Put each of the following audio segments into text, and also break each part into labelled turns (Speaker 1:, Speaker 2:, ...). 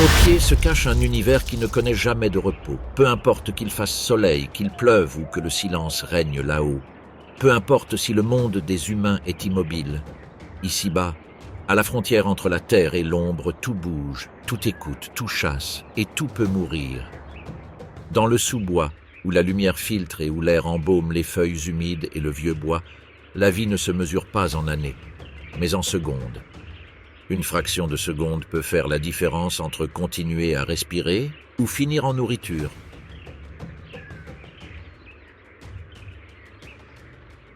Speaker 1: nos pieds se cache un univers qui ne connaît jamais de repos, peu importe qu'il fasse soleil, qu'il pleuve ou que le silence règne là-haut. Peu importe si le monde des humains est immobile. Ici-bas, à la frontière entre la terre et l'ombre, tout bouge, tout écoute, tout chasse et tout peut mourir. Dans le sous-bois, où la lumière filtre et où l'air embaume les feuilles humides et le vieux bois, la vie ne se mesure pas en années, mais en secondes. Une fraction de seconde peut faire la différence entre continuer à respirer ou finir en nourriture.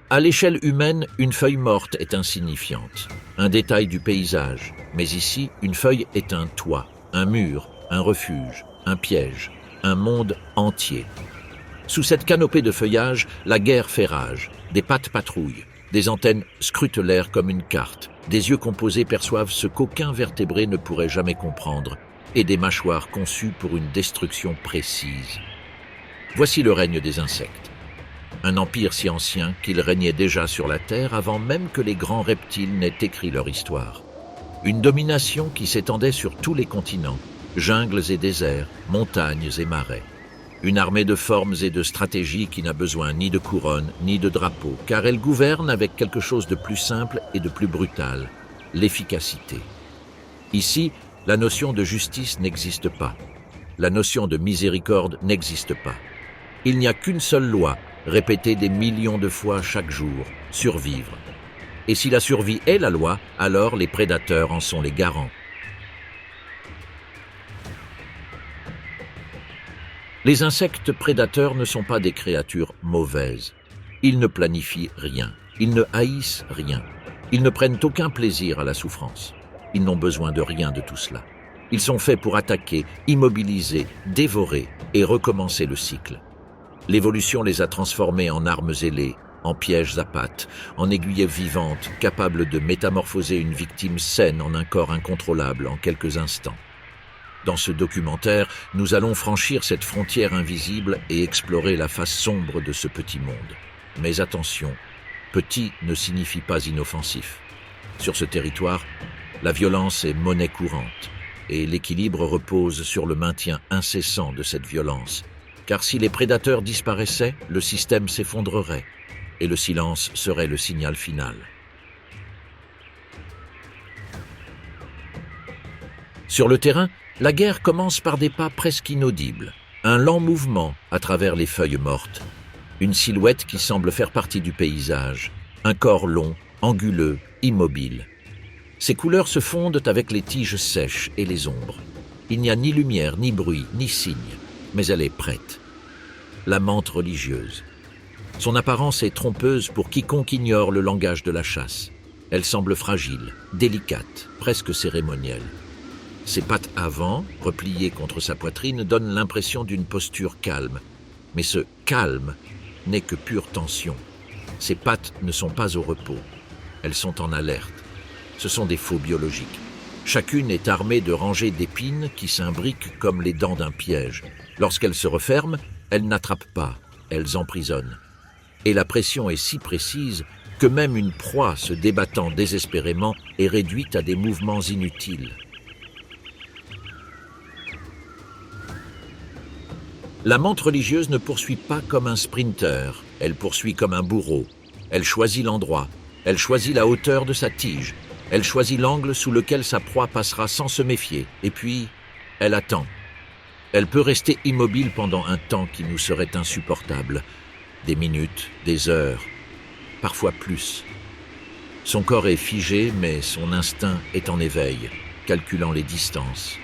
Speaker 1: À l'échelle humaine, une feuille morte est insignifiante, un détail du paysage. Mais ici, une feuille est un toit, un mur, un refuge, un piège, un monde entier. Sous cette canopée de feuillage, la guerre fait rage. Des pattes patrouillent, des antennes scrutent l'air comme une carte, des yeux composés perçoivent ce qu'aucun vertébré ne pourrait jamais comprendre, et des mâchoires conçues pour une destruction précise. Voici le règne des insectes. Un empire si ancien qu'il régnait déjà sur la Terre avant même que les grands reptiles n'aient écrit leur histoire. Une domination qui s'étendait sur tous les continents, jungles et déserts, montagnes et marais. Une armée de formes et de stratégies qui n'a besoin ni de couronne ni de drapeau, car elle gouverne avec quelque chose de plus simple et de plus brutal, l'efficacité. Ici, la notion de justice n'existe pas. La notion de miséricorde n'existe pas. Il n'y a qu'une seule loi, répétée des millions de fois chaque jour, survivre. Et si la survie est la loi, alors les prédateurs en sont les garants. Les insectes prédateurs ne sont pas des créatures mauvaises. Ils ne planifient rien. Ils ne haïssent rien. Ils ne prennent aucun plaisir à la souffrance. Ils n'ont besoin de rien de tout cela. Ils sont faits pour attaquer, immobiliser, dévorer et recommencer le cycle. L'évolution les a transformés en armes ailées, en pièges à pattes, en aiguilles vivantes, capables de métamorphoser une victime saine en un corps incontrôlable en quelques instants. Dans ce documentaire, nous allons franchir cette frontière invisible et explorer la face sombre de ce petit monde. Mais attention, petit ne signifie pas inoffensif. Sur ce territoire, la violence est monnaie courante, et l'équilibre repose sur le maintien incessant de cette violence. Car si les prédateurs disparaissaient, le système s'effondrerait, et le silence serait le signal final. Sur le terrain, la guerre commence par des pas presque inaudibles, un lent mouvement à travers les feuilles mortes, une silhouette qui semble faire partie du paysage, un corps long, anguleux, immobile. Ses couleurs se fondent avec les tiges sèches et les ombres. Il n'y a ni lumière, ni bruit, ni signe, mais elle est prête. La menthe religieuse. Son apparence est trompeuse pour quiconque ignore le langage de la chasse. Elle semble fragile, délicate, presque cérémonielle. Ses pattes avant, repliées contre sa poitrine, donnent l'impression d'une posture calme. Mais ce calme n'est que pure tension. Ses pattes ne sont pas au repos. Elles sont en alerte. Ce sont des faux biologiques. Chacune est armée de rangées d'épines qui s'imbriquent comme les dents d'un piège. Lorsqu'elles se referment, elles n'attrapent pas, elles emprisonnent. Et la pression est si précise que même une proie se débattant désespérément est réduite à des mouvements inutiles. La menthe religieuse ne poursuit pas comme un sprinter, elle poursuit comme un bourreau. Elle choisit l'endroit, elle choisit la hauteur de sa tige, elle choisit l'angle sous lequel sa proie passera sans se méfier, et puis elle attend. Elle peut rester immobile pendant un temps qui nous serait insupportable, des minutes, des heures, parfois plus. Son corps est figé, mais son instinct est en éveil, calculant les distances.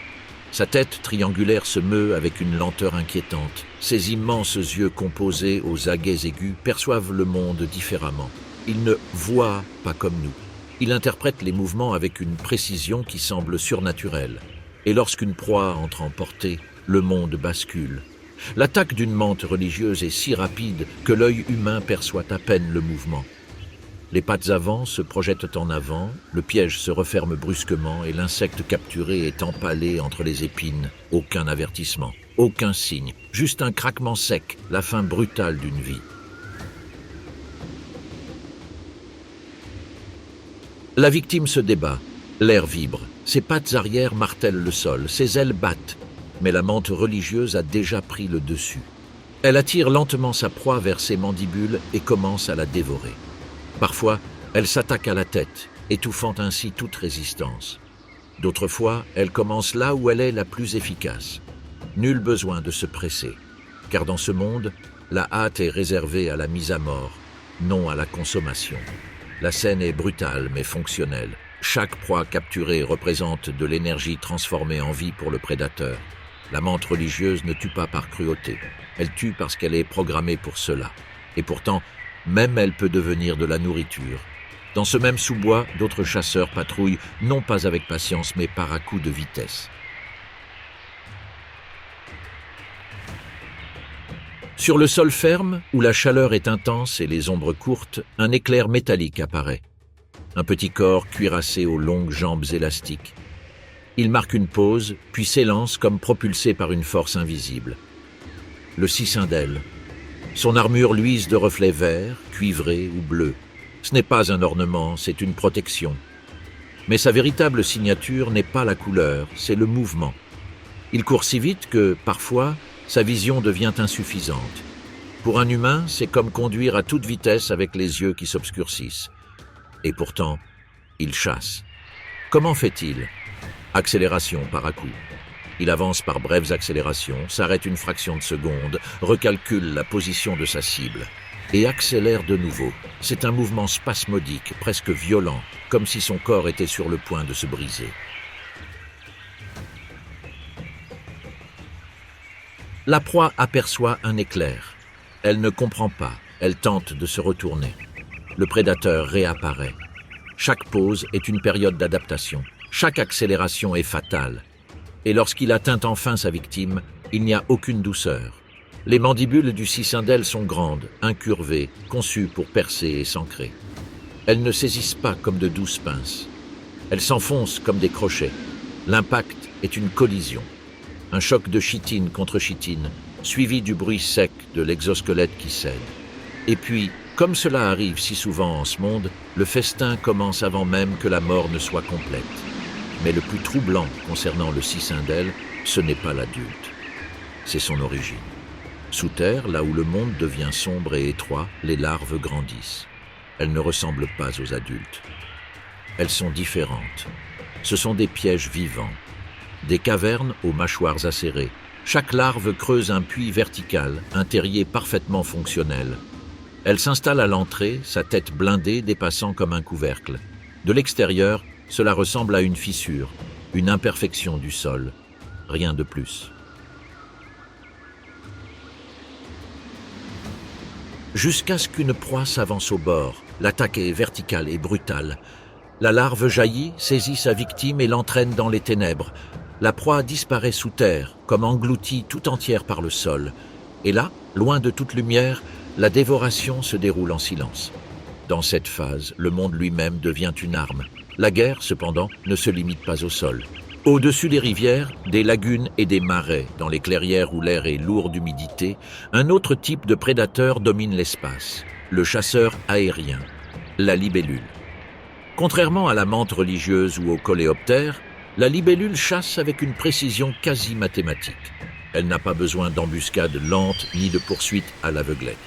Speaker 1: Sa tête triangulaire se meut avec une lenteur inquiétante. Ses immenses yeux composés aux aguets aigus perçoivent le monde différemment. Il ne voit pas comme nous. Il interprète les mouvements avec une précision qui semble surnaturelle. Et lorsqu'une proie entre en portée, le monde bascule. L'attaque d'une menthe religieuse est si rapide que l'œil humain perçoit à peine le mouvement. Les pattes avant se projettent en avant, le piège se referme brusquement et l'insecte capturé est empalé entre les épines. Aucun avertissement, aucun signe, juste un craquement sec, la fin brutale d'une vie. La victime se débat. L'air vibre, ses pattes arrière martèlent le sol, ses ailes battent, mais la menthe religieuse a déjà pris le dessus. Elle attire lentement sa proie vers ses mandibules et commence à la dévorer. Parfois, elle s'attaque à la tête, étouffant ainsi toute résistance. D'autres fois, elle commence là où elle est la plus efficace. Nul besoin de se presser, car dans ce monde, la hâte est réservée à la mise à mort, non à la consommation. La scène est brutale mais fonctionnelle. Chaque proie capturée représente de l'énergie transformée en vie pour le prédateur. La menthe religieuse ne tue pas par cruauté, elle tue parce qu'elle est programmée pour cela. Et pourtant, même elle peut devenir de la nourriture. Dans ce même sous-bois, d'autres chasseurs patrouillent, non pas avec patience, mais par à-coups de vitesse. Sur le sol ferme, où la chaleur est intense et les ombres courtes, un éclair métallique apparaît. Un petit corps cuirassé aux longues jambes élastiques. Il marque une pause, puis s'élance comme propulsé par une force invisible. Le cicindèle. Son armure luise de reflets verts, cuivrés ou bleus. Ce n'est pas un ornement, c'est une protection. Mais sa véritable signature n'est pas la couleur, c'est le mouvement. Il court si vite que, parfois, sa vision devient insuffisante. Pour un humain, c'est comme conduire à toute vitesse avec les yeux qui s'obscurcissent. Et pourtant, il chasse. Comment fait-il ? Accélération par à-coups. Il avance par brèves accélérations, s'arrête une fraction de seconde, recalcule la position de sa cible et accélère de nouveau. C'est un mouvement spasmodique, presque violent, comme si son corps était sur le point de se briser. La proie aperçoit un éclair. Elle ne comprend pas, elle tente de se retourner. Le prédateur réapparaît. Chaque pause est une période d'adaptation. Chaque accélération est fatale. Et lorsqu'il atteint enfin sa victime, il n'y a aucune douceur. Les mandibules du cicindèle sont grandes, incurvées, conçues pour percer et s'ancrer. Elles ne saisissent pas comme de douces pinces. Elles s'enfoncent comme des crochets. L'impact est une collision. Un choc de chitine contre chitine, suivi du bruit sec de l'exosquelette qui cède. Et puis, comme cela arrive si souvent en ce monde, le festin commence avant même que la mort ne soit complète. Mais le plus troublant concernant le cicindèle, ce n'est pas l'adulte. C'est son origine. Sous terre, là où le monde devient sombre et étroit, les larves grandissent. Elles ne ressemblent pas aux adultes. Elles sont différentes. Ce sont des pièges vivants. Des cavernes aux mâchoires acérées. Chaque larve creuse un puits vertical, un terrier parfaitement fonctionnel. Elle s'installe à l'entrée, sa tête blindée dépassant comme un couvercle. De l'extérieur, cela ressemble à une fissure, une imperfection du sol. Rien de plus. Jusqu'à ce qu'une proie s'avance au bord. L'attaque est verticale et brutale. La larve jaillit, saisit sa victime et l'entraîne dans les ténèbres. La proie disparaît sous terre, comme engloutie tout entière par le sol. Et là, loin de toute lumière, la dévoration se déroule en silence. Dans cette phase, le monde lui-même devient une arme. La guerre, cependant, ne se limite pas au sol. Au-dessus des rivières, des lagunes et des marais, dans les clairières où l'air est lourd d'humidité, un autre type de prédateur domine l'espace, le chasseur aérien, la libellule. Contrairement à la menthe religieuse ou au coléoptère, la libellule chasse avec une précision quasi mathématique. Elle n'a pas besoin d'embuscades lentes ni de poursuites à l'aveuglette.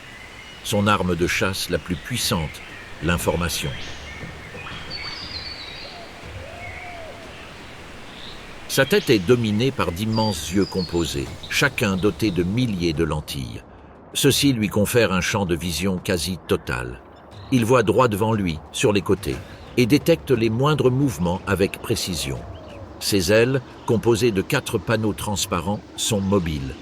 Speaker 1: Son arme de chasse la plus puissante, l'information. Sa tête est dominée par d'immenses yeux composés, chacun doté de milliers de lentilles. Ceux-ci lui confèrent un champ de vision quasi total. Il voit droit devant lui, sur les côtés, et détecte les moindres mouvements avec précision. Ses ailes, composées de 4 panneaux transparents, sont mobiles.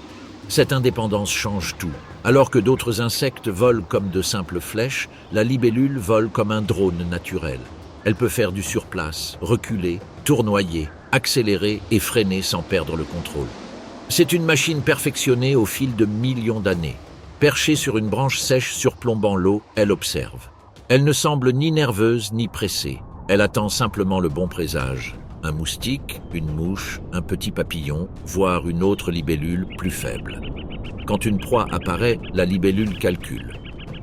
Speaker 1: Cette indépendance change tout. Alors que d'autres insectes volent comme de simples flèches, la libellule vole comme un drone naturel. Elle peut faire du surplace, reculer, tournoyer, accélérer et freiner sans perdre le contrôle. C'est une machine perfectionnée au fil de millions d'années. Perchée sur une branche sèche surplombant l'eau, elle observe. Elle ne semble ni nerveuse ni pressée. Elle attend simplement le bon présage. Un moustique, une mouche, un petit papillon, voire une autre libellule plus faible. Quand une proie apparaît, la libellule calcule.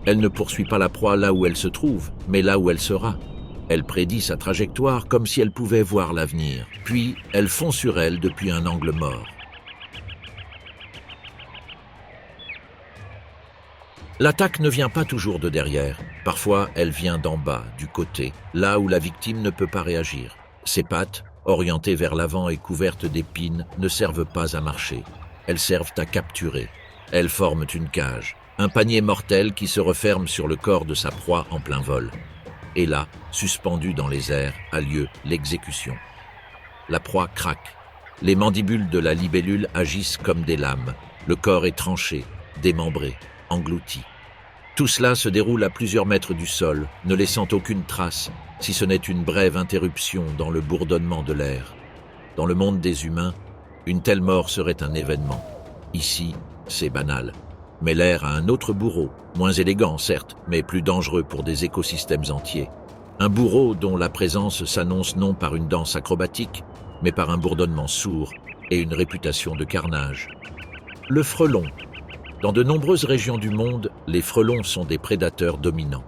Speaker 1: Elle ne poursuit pas la proie là où elle se trouve, mais là où elle sera. Elle prédit sa trajectoire comme si elle pouvait voir l'avenir. Puis, elle fond sur elle depuis un angle mort. L'attaque ne vient pas toujours de derrière. Parfois, elle vient d'en bas, du côté, là où la victime ne peut pas réagir. Ses pattes, orientées vers l'avant et couvertes d'épines, ne servent pas à marcher. Elles servent à capturer. Elles forment une cage, un panier mortel qui se referme sur le corps de sa proie en plein vol. Et là, suspendue dans les airs, a lieu l'exécution. La proie craque. Les mandibules de la libellule agissent comme des lames. Le corps est tranché, démembré, englouti. Tout cela se déroule à plusieurs mètres du sol, ne laissant aucune trace, si ce n'est une brève interruption dans le bourdonnement de l'air. Dans le monde des humains, une telle mort serait un événement. Ici, c'est banal. Mais l'air a un autre bourreau, moins élégant certes, mais plus dangereux pour des écosystèmes entiers. Un bourreau dont la présence s'annonce non par une danse acrobatique, mais par un bourdonnement sourd et une réputation de carnage. Le frelon. Dans de nombreuses régions du monde, les frelons sont des prédateurs dominants.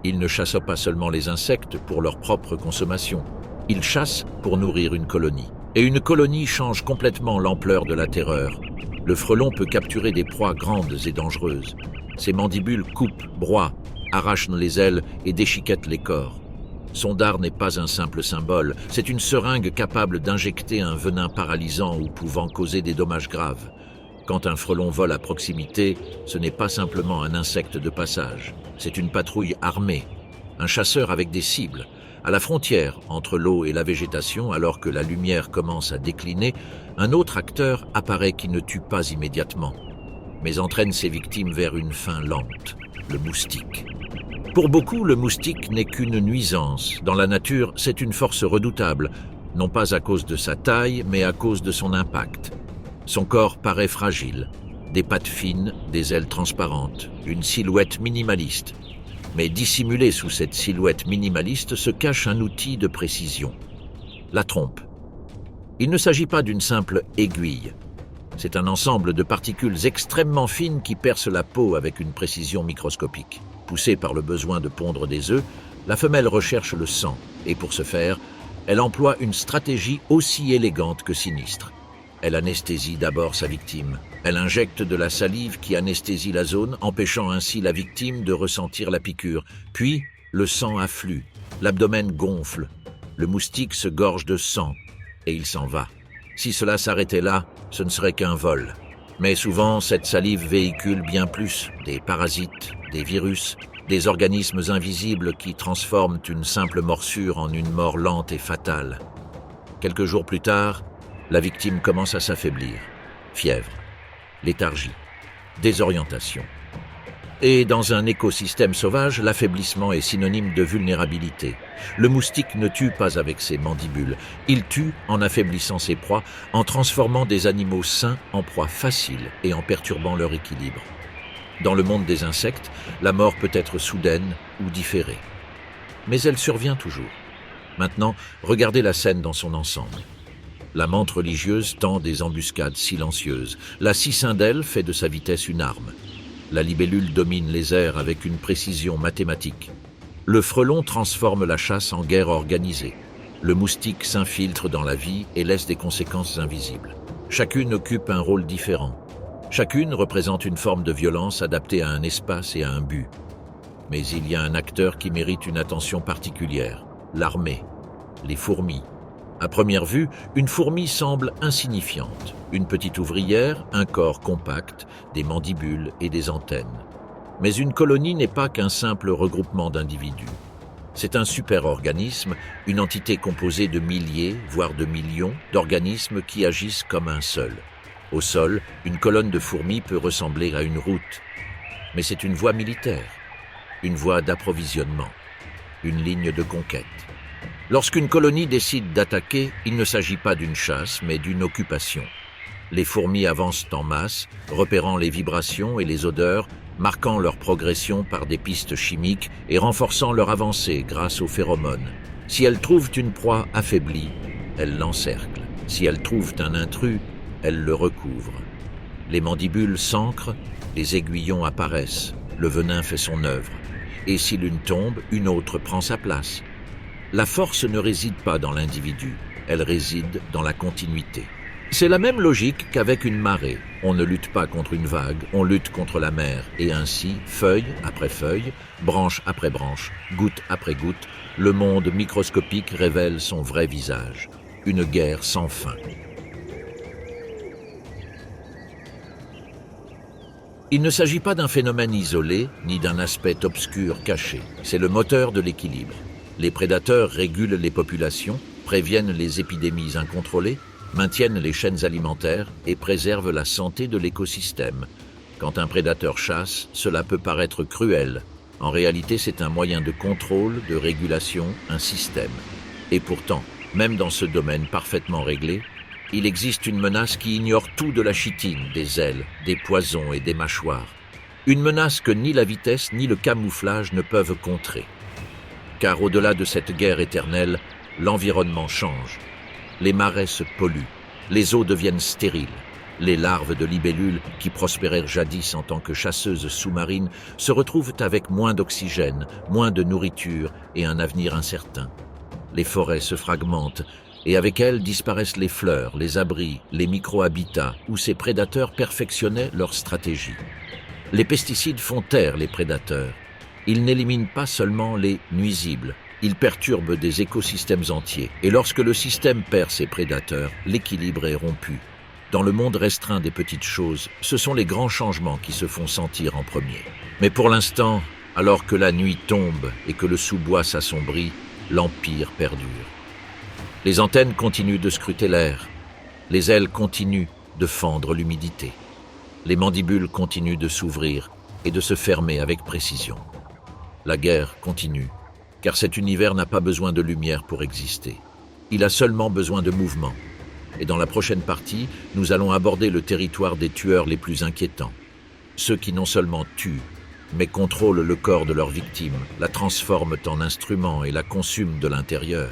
Speaker 1: Ils ne chassent pas seulement les insectes pour leur propre consommation, ils chassent pour nourrir une colonie. Et une colonie change complètement l'ampleur de la terreur. Le frelon peut capturer des proies grandes et dangereuses. Ses mandibules coupent, broient, arrachent les ailes et déchiquettent les corps. Son dard n'est pas un simple symbole, c'est une seringue capable d'injecter un venin paralysant ou pouvant causer des dommages graves. Quand un frelon vole à proximité, ce n'est pas simplement un insecte de passage, c'est une patrouille armée, un chasseur avec des cibles. À la frontière entre l'eau et la végétation, alors que la lumière commence à décliner, un autre acteur apparaît qui ne tue pas immédiatement, mais entraîne ses victimes vers une fin lente, le moustique. Pour beaucoup, le moustique n'est qu'une nuisance. Dans la nature, c'est une force redoutable, non pas à cause de sa taille, mais à cause de son impact. Son corps paraît fragile, des pattes fines, des ailes transparentes, une silhouette minimaliste. Mais dissimulé sous cette silhouette minimaliste se cache un outil de précision, la trompe. Il ne s'agit pas d'une simple aiguille. C'est un ensemble de particules extrêmement fines qui percent la peau avec une précision microscopique. Poussée par le besoin de pondre des œufs, la femelle recherche le sang, et pour ce faire, elle emploie une stratégie aussi élégante que sinistre. Elle anesthésie d'abord sa victime. Elle injecte de la salive qui anesthésie la zone, empêchant ainsi la victime de ressentir la piqûre. Puis, le sang afflue, l'abdomen gonfle, le moustique se gorge de sang, et il s'en va. Si cela s'arrêtait là, ce ne serait qu'un vol. Mais souvent, cette salive véhicule bien plus, des parasites, des virus, des organismes invisibles qui transforment une simple morsure en une mort lente et fatale. Quelques jours plus tard, la victime commence à s'affaiblir. Fièvre, léthargie, désorientation. Et dans un écosystème sauvage, l'affaiblissement est synonyme de vulnérabilité. Le moustique ne tue pas avec ses mandibules. Il tue en affaiblissant ses proies, en transformant des animaux sains en proies faciles et en perturbant leur équilibre. Dans le monde des insectes, la mort peut être soudaine ou différée. Mais elle survient toujours. Maintenant, regardez la scène dans son ensemble. La menthe religieuse tend des embuscades silencieuses. La cicindelle fait de sa vitesse une arme. La libellule domine les airs avec une précision mathématique. Le frelon transforme la chasse en guerre organisée. Le moustique s'infiltre dans la vie et laisse des conséquences invisibles. Chacune occupe un rôle différent. Chacune représente une forme de violence adaptée à un espace et à un but. Mais il y a un acteur qui mérite une attention particulière, l'armée, les fourmis. À première vue, une fourmi semble insignifiante. Une petite ouvrière, un corps compact, des mandibules et des antennes. Mais une colonie n'est pas qu'un simple regroupement d'individus. C'est un super-organisme, une entité composée de milliers, voire de millions, d'organismes qui agissent comme un seul. Au sol, une colonne de fourmis peut ressembler à une route. Mais c'est une voie militaire, une voie d'approvisionnement, une ligne de conquête. Lorsqu'une colonie décide d'attaquer, il ne s'agit pas d'une chasse, mais d'une occupation. Les fourmis avancent en masse, repérant les vibrations et les odeurs, marquant leur progression par des pistes chimiques et renforçant leur avancée grâce aux phéromones. Si elles trouvent une proie affaiblie, elles l'encerclent. Si elles trouvent un intrus, elles le recouvrent. Les mandibules s'ancrent, les aiguillons apparaissent, le venin fait son œuvre. Et si l'une tombe, une autre prend sa place. La force ne réside pas dans l'individu, elle réside dans la continuité. C'est la même logique qu'avec une marée. On ne lutte pas contre une vague, on lutte contre la mer. Et ainsi, feuille après feuille, branche après branche, goutte après goutte, le monde microscopique révèle son vrai visage. Une guerre sans fin. Il ne s'agit pas d'un phénomène isolé, ni d'un aspect obscur caché. C'est le moteur de l'équilibre. Les prédateurs régulent les populations, préviennent les épidémies incontrôlées, maintiennent les chaînes alimentaires et préservent la santé de l'écosystème. Quand un prédateur chasse, cela peut paraître cruel. En réalité, c'est un moyen de contrôle, de régulation, un système. Et pourtant, même dans ce domaine parfaitement réglé, il existe une menace qui ignore tout de la chitine, des ailes, des poisons et des mâchoires. Une menace que ni la vitesse ni le camouflage ne peuvent contrer. Car au-delà de cette guerre éternelle, l'environnement change. Les marais se polluent, les eaux deviennent stériles. Les larves de libellules, qui prospérèrent jadis en tant que chasseuses sous-marines, se retrouvent avec moins d'oxygène, moins de nourriture et un avenir incertain. Les forêts se fragmentent, et avec elles disparaissent les fleurs, les abris, les micro-habitats, où ces prédateurs perfectionnaient leur stratégie. Les pesticides font taire les prédateurs. Ils n'éliminent pas seulement les nuisibles, ils perturbent des écosystèmes entiers. Et lorsque le système perd ses prédateurs, l'équilibre est rompu. Dans le monde restreint des petites choses, ce sont les grands changements qui se font sentir en premier. Mais pour l'instant, alors que la nuit tombe et que le sous-bois s'assombrit, l'empire perdure. Les antennes continuent de scruter l'air. Les ailes continuent de fendre l'humidité. Les mandibules continuent de s'ouvrir et de se fermer avec précision. La guerre continue, car cet univers n'a pas besoin de lumière pour exister. Il a seulement besoin de mouvement. Et dans la prochaine partie, nous allons aborder le territoire des tueurs les plus inquiétants. Ceux qui non seulement tuent, mais contrôlent le corps de leurs victimes, la transforment en instrument et la consument de l'intérieur.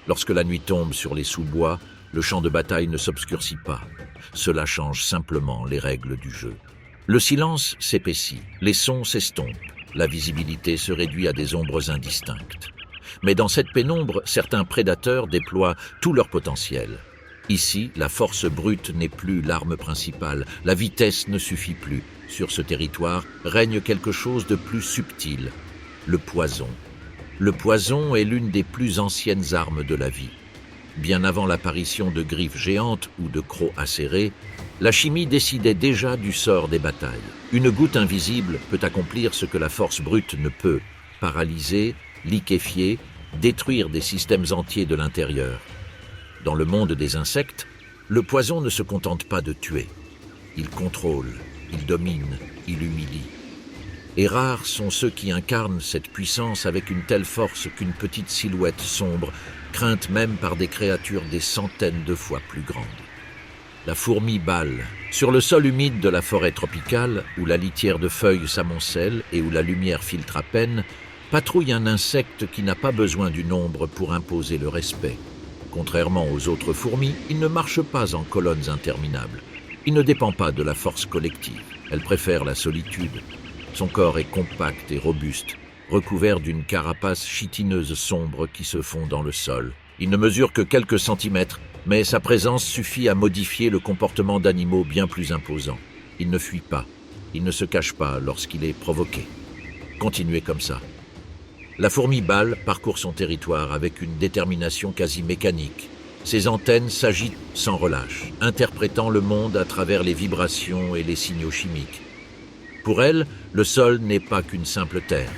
Speaker 1: Lorsque la nuit tombe sur les sous-bois, le champ de bataille ne s'obscurcit pas. Cela change simplement les règles du jeu. Le silence s'épaissit, les sons s'estompent, la visibilité se réduit à des ombres indistinctes. Mais dans cette pénombre, certains prédateurs déploient tout leur potentiel. Ici, la force brute n'est plus l'arme principale, la vitesse ne suffit plus. Sur ce territoire règne quelque chose de plus subtil, le poison. Le poison est l'une des plus anciennes armes de la vie. Bien avant l'apparition de griffes géantes ou de crocs acérés, la chimie décidait déjà du sort des batailles. Une goutte invisible peut accomplir ce que la force brute ne peut, paralyser, liquéfier, détruire des systèmes entiers de l'intérieur. Dans le monde des insectes, le poison ne se contente pas de tuer. Il contrôle, il domine, il humilie. Et rares sont ceux qui incarnent cette puissance avec une telle force qu'une petite silhouette sombre, crainte même par des créatures des centaines de fois plus grandes. La fourmi balle. Sur le sol humide de la forêt tropicale, où la litière de feuilles s'amoncelle et où la lumière filtre à peine, patrouille un insecte qui n'a pas besoin du nombre pour imposer le respect. Contrairement aux autres fourmis, il ne marche pas en colonnes interminables. Il ne dépend pas de la force collective. Elle préfère la solitude. Son corps est compact et robuste, recouvert d'une carapace chitineuse sombre qui se fond dans le sol. Il ne mesure que quelques centimètres, mais sa présence suffit à modifier le comportement d'animaux bien plus imposants. Il ne fuit pas, il ne se cache pas lorsqu'il est provoqué. Continuez comme ça. La fourmi balle parcourt son territoire avec une détermination quasi mécanique. Ses antennes s'agitent sans relâche, interprétant le monde à travers les vibrations et les signaux chimiques. Pour elle, le sol n'est pas qu'une simple terre.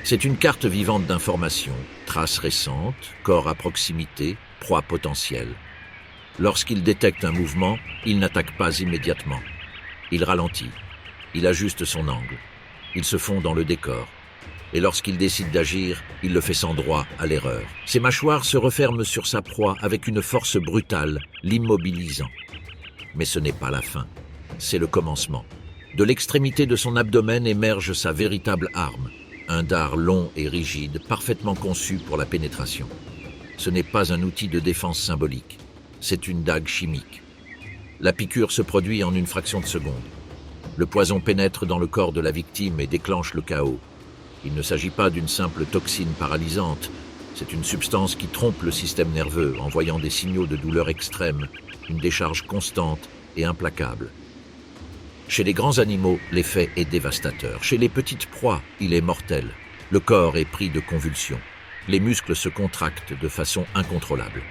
Speaker 1: C'est une carte vivante d'informations, traces récentes, corps à proximité, proie potentielle. Lorsqu'il détecte un mouvement, il n'attaque pas immédiatement. Il ralentit, il ajuste son angle, il se fond dans le décor. Et lorsqu'il décide d'agir, il le fait sans droit à l'erreur. Ses mâchoires se referment sur sa proie avec une force brutale, l'immobilisant. Mais ce n'est pas la fin, c'est le commencement. De l'extrémité de son abdomen émerge sa véritable arme, un dard long et rigide, parfaitement conçu pour la pénétration. Ce n'est pas un outil de défense symbolique, c'est une dague chimique. La piqûre se produit en une fraction de seconde. Le poison pénètre dans le corps de la victime et déclenche le chaos. Il ne s'agit pas d'une simple toxine paralysante, C'est une substance qui trompe le système nerveux, envoyant des signaux de douleur extrême, une décharge constante et implacable. Chez les grands animaux, l'effet est dévastateur. Chez les petites proies, il est mortel. Le corps est pris de convulsions. Les muscles se contractent de façon incontrôlable.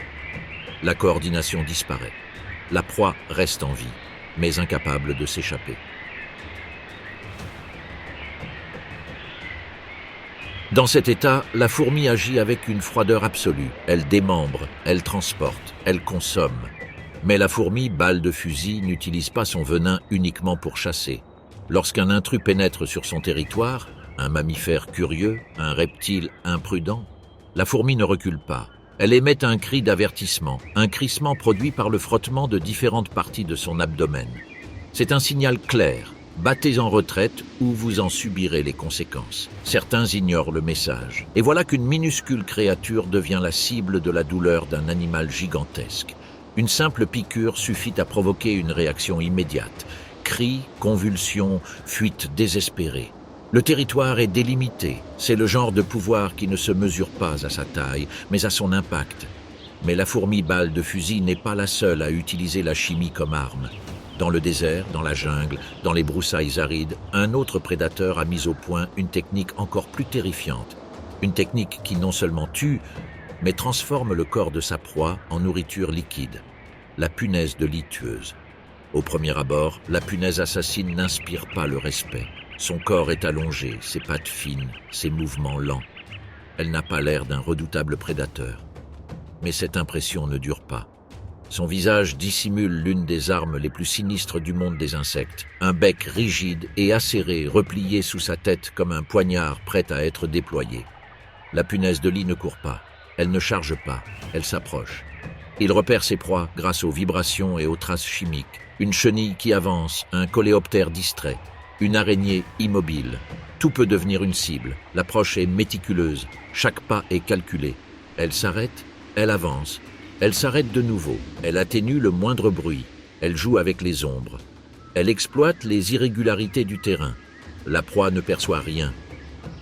Speaker 1: La coordination disparaît. La proie reste en vie, mais incapable de s'échapper. Dans cet état, la fourmi agit avec une froideur absolue. Elle démembre, elle transporte, elle consomme. Mais la fourmi, balle de fusil, n'utilise pas son venin uniquement pour chasser. Lorsqu'un intrus pénètre sur son territoire, un mammifère curieux, un reptile imprudent, la fourmi ne recule pas. Elle émet un cri d'avertissement, un crissement produit par le frottement de différentes parties de son abdomen. C'est un signal clair. Battez en retraite ou vous en subirez les conséquences. Certains ignorent le message. Et voilà qu'une minuscule créature devient la cible de la douleur d'un animal gigantesque. Une simple piqûre suffit à provoquer une réaction immédiate. Cris, convulsions, fuite désespérée. Le territoire est délimité. C'est le genre de pouvoir qui ne se mesure pas à sa taille, mais à son impact. Mais la fourmi balle de fusil n'est pas la seule à utiliser la chimie comme arme. Dans le désert, dans la jungle, dans les broussailles arides, un autre prédateur a mis au point une technique encore plus terrifiante. Une technique qui non seulement tue, mais transforme le corps de sa proie en nourriture liquide. La punaise de lit tueuse. Au premier abord, la punaise assassine n'inspire pas le respect. Son corps est allongé, ses pattes fines, ses mouvements lents. Elle n'a pas l'air d'un redoutable prédateur. Mais cette impression ne dure pas. Son visage dissimule l'une des armes les plus sinistres du monde des insectes. Un bec rigide et acéré, replié sous sa tête comme un poignard prêt à être déployé. La punaise de lit ne court pas. Elle ne charge pas. Elle s'approche. Il repère ses proies grâce aux vibrations et aux traces chimiques. Une chenille qui avance, un coléoptère distrait, une araignée immobile. Tout peut devenir une cible. L'approche est méticuleuse. Chaque pas est calculé. Elle s'arrête, elle avance. Elle s'arrête de nouveau, elle atténue le moindre bruit, elle joue avec les ombres. Elle exploite les irrégularités du terrain. La proie ne perçoit rien.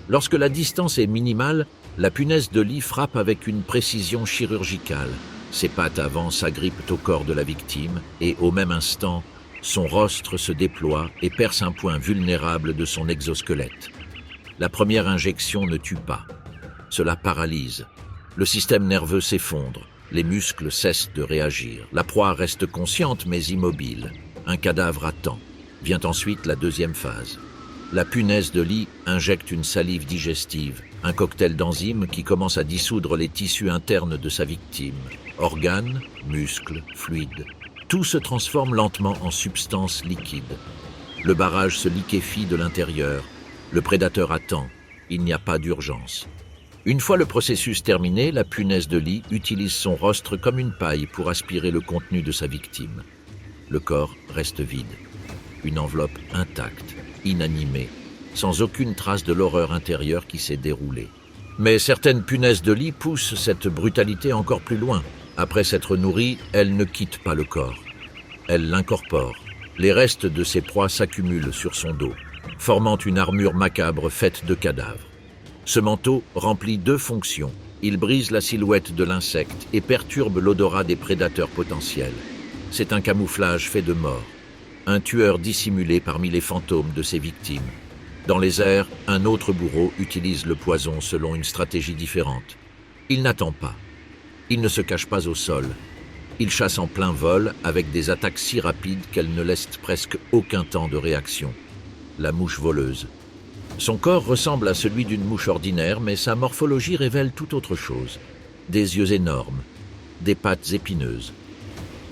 Speaker 1: Lorsque la distance est minimale, la punaise de lit frappe avec une précision chirurgicale. Ses pattes avant s'agrippent au corps de la victime et, au même instant, son rostre se déploie et perce un point vulnérable de son exosquelette. La première injection ne tue pas. Cela paralyse. Le système nerveux s'effondre. Les muscles cessent de réagir. La proie reste consciente mais immobile. Un cadavre attend. Vient ensuite la deuxième phase. La punaise de lit injecte une salive digestive, un cocktail d'enzymes qui commence à dissoudre les tissus internes de sa victime. Organes, muscles, fluides. Tout se transforme lentement en substance liquide. Le barrage se liquéfie de l'intérieur. Le prédateur attend. Il n'y a pas d'urgence. Une fois le processus terminé, la punaise de lit utilise son rostre comme une paille pour aspirer le contenu de sa victime. Le corps reste vide. Une enveloppe intacte, inanimée, sans aucune trace de l'horreur intérieure qui s'est déroulée. Mais certaines punaises de lit poussent cette brutalité encore plus loin. Après s'être nourrie, elles ne quittent pas le corps. Elles l'incorporent. Les restes de ses proies s'accumulent sur son dos, formant une armure macabre faite de cadavres. Ce manteau remplit deux fonctions. Il brise la silhouette de l'insecte et perturbe l'odorat des prédateurs potentiels. C'est un camouflage fait de mort. Un tueur dissimulé parmi les fantômes de ses victimes. Dans les airs, un autre bourreau utilise le poison selon une stratégie différente. Il n'attend pas. Il ne se cache pas au sol. Il chasse en plein vol avec des attaques si rapides qu'elles ne laissent presque aucun temps de réaction. La mouche voleuse. Son corps ressemble à celui d'une mouche ordinaire, mais sa morphologie révèle tout autre chose. Des yeux énormes, des pattes épineuses,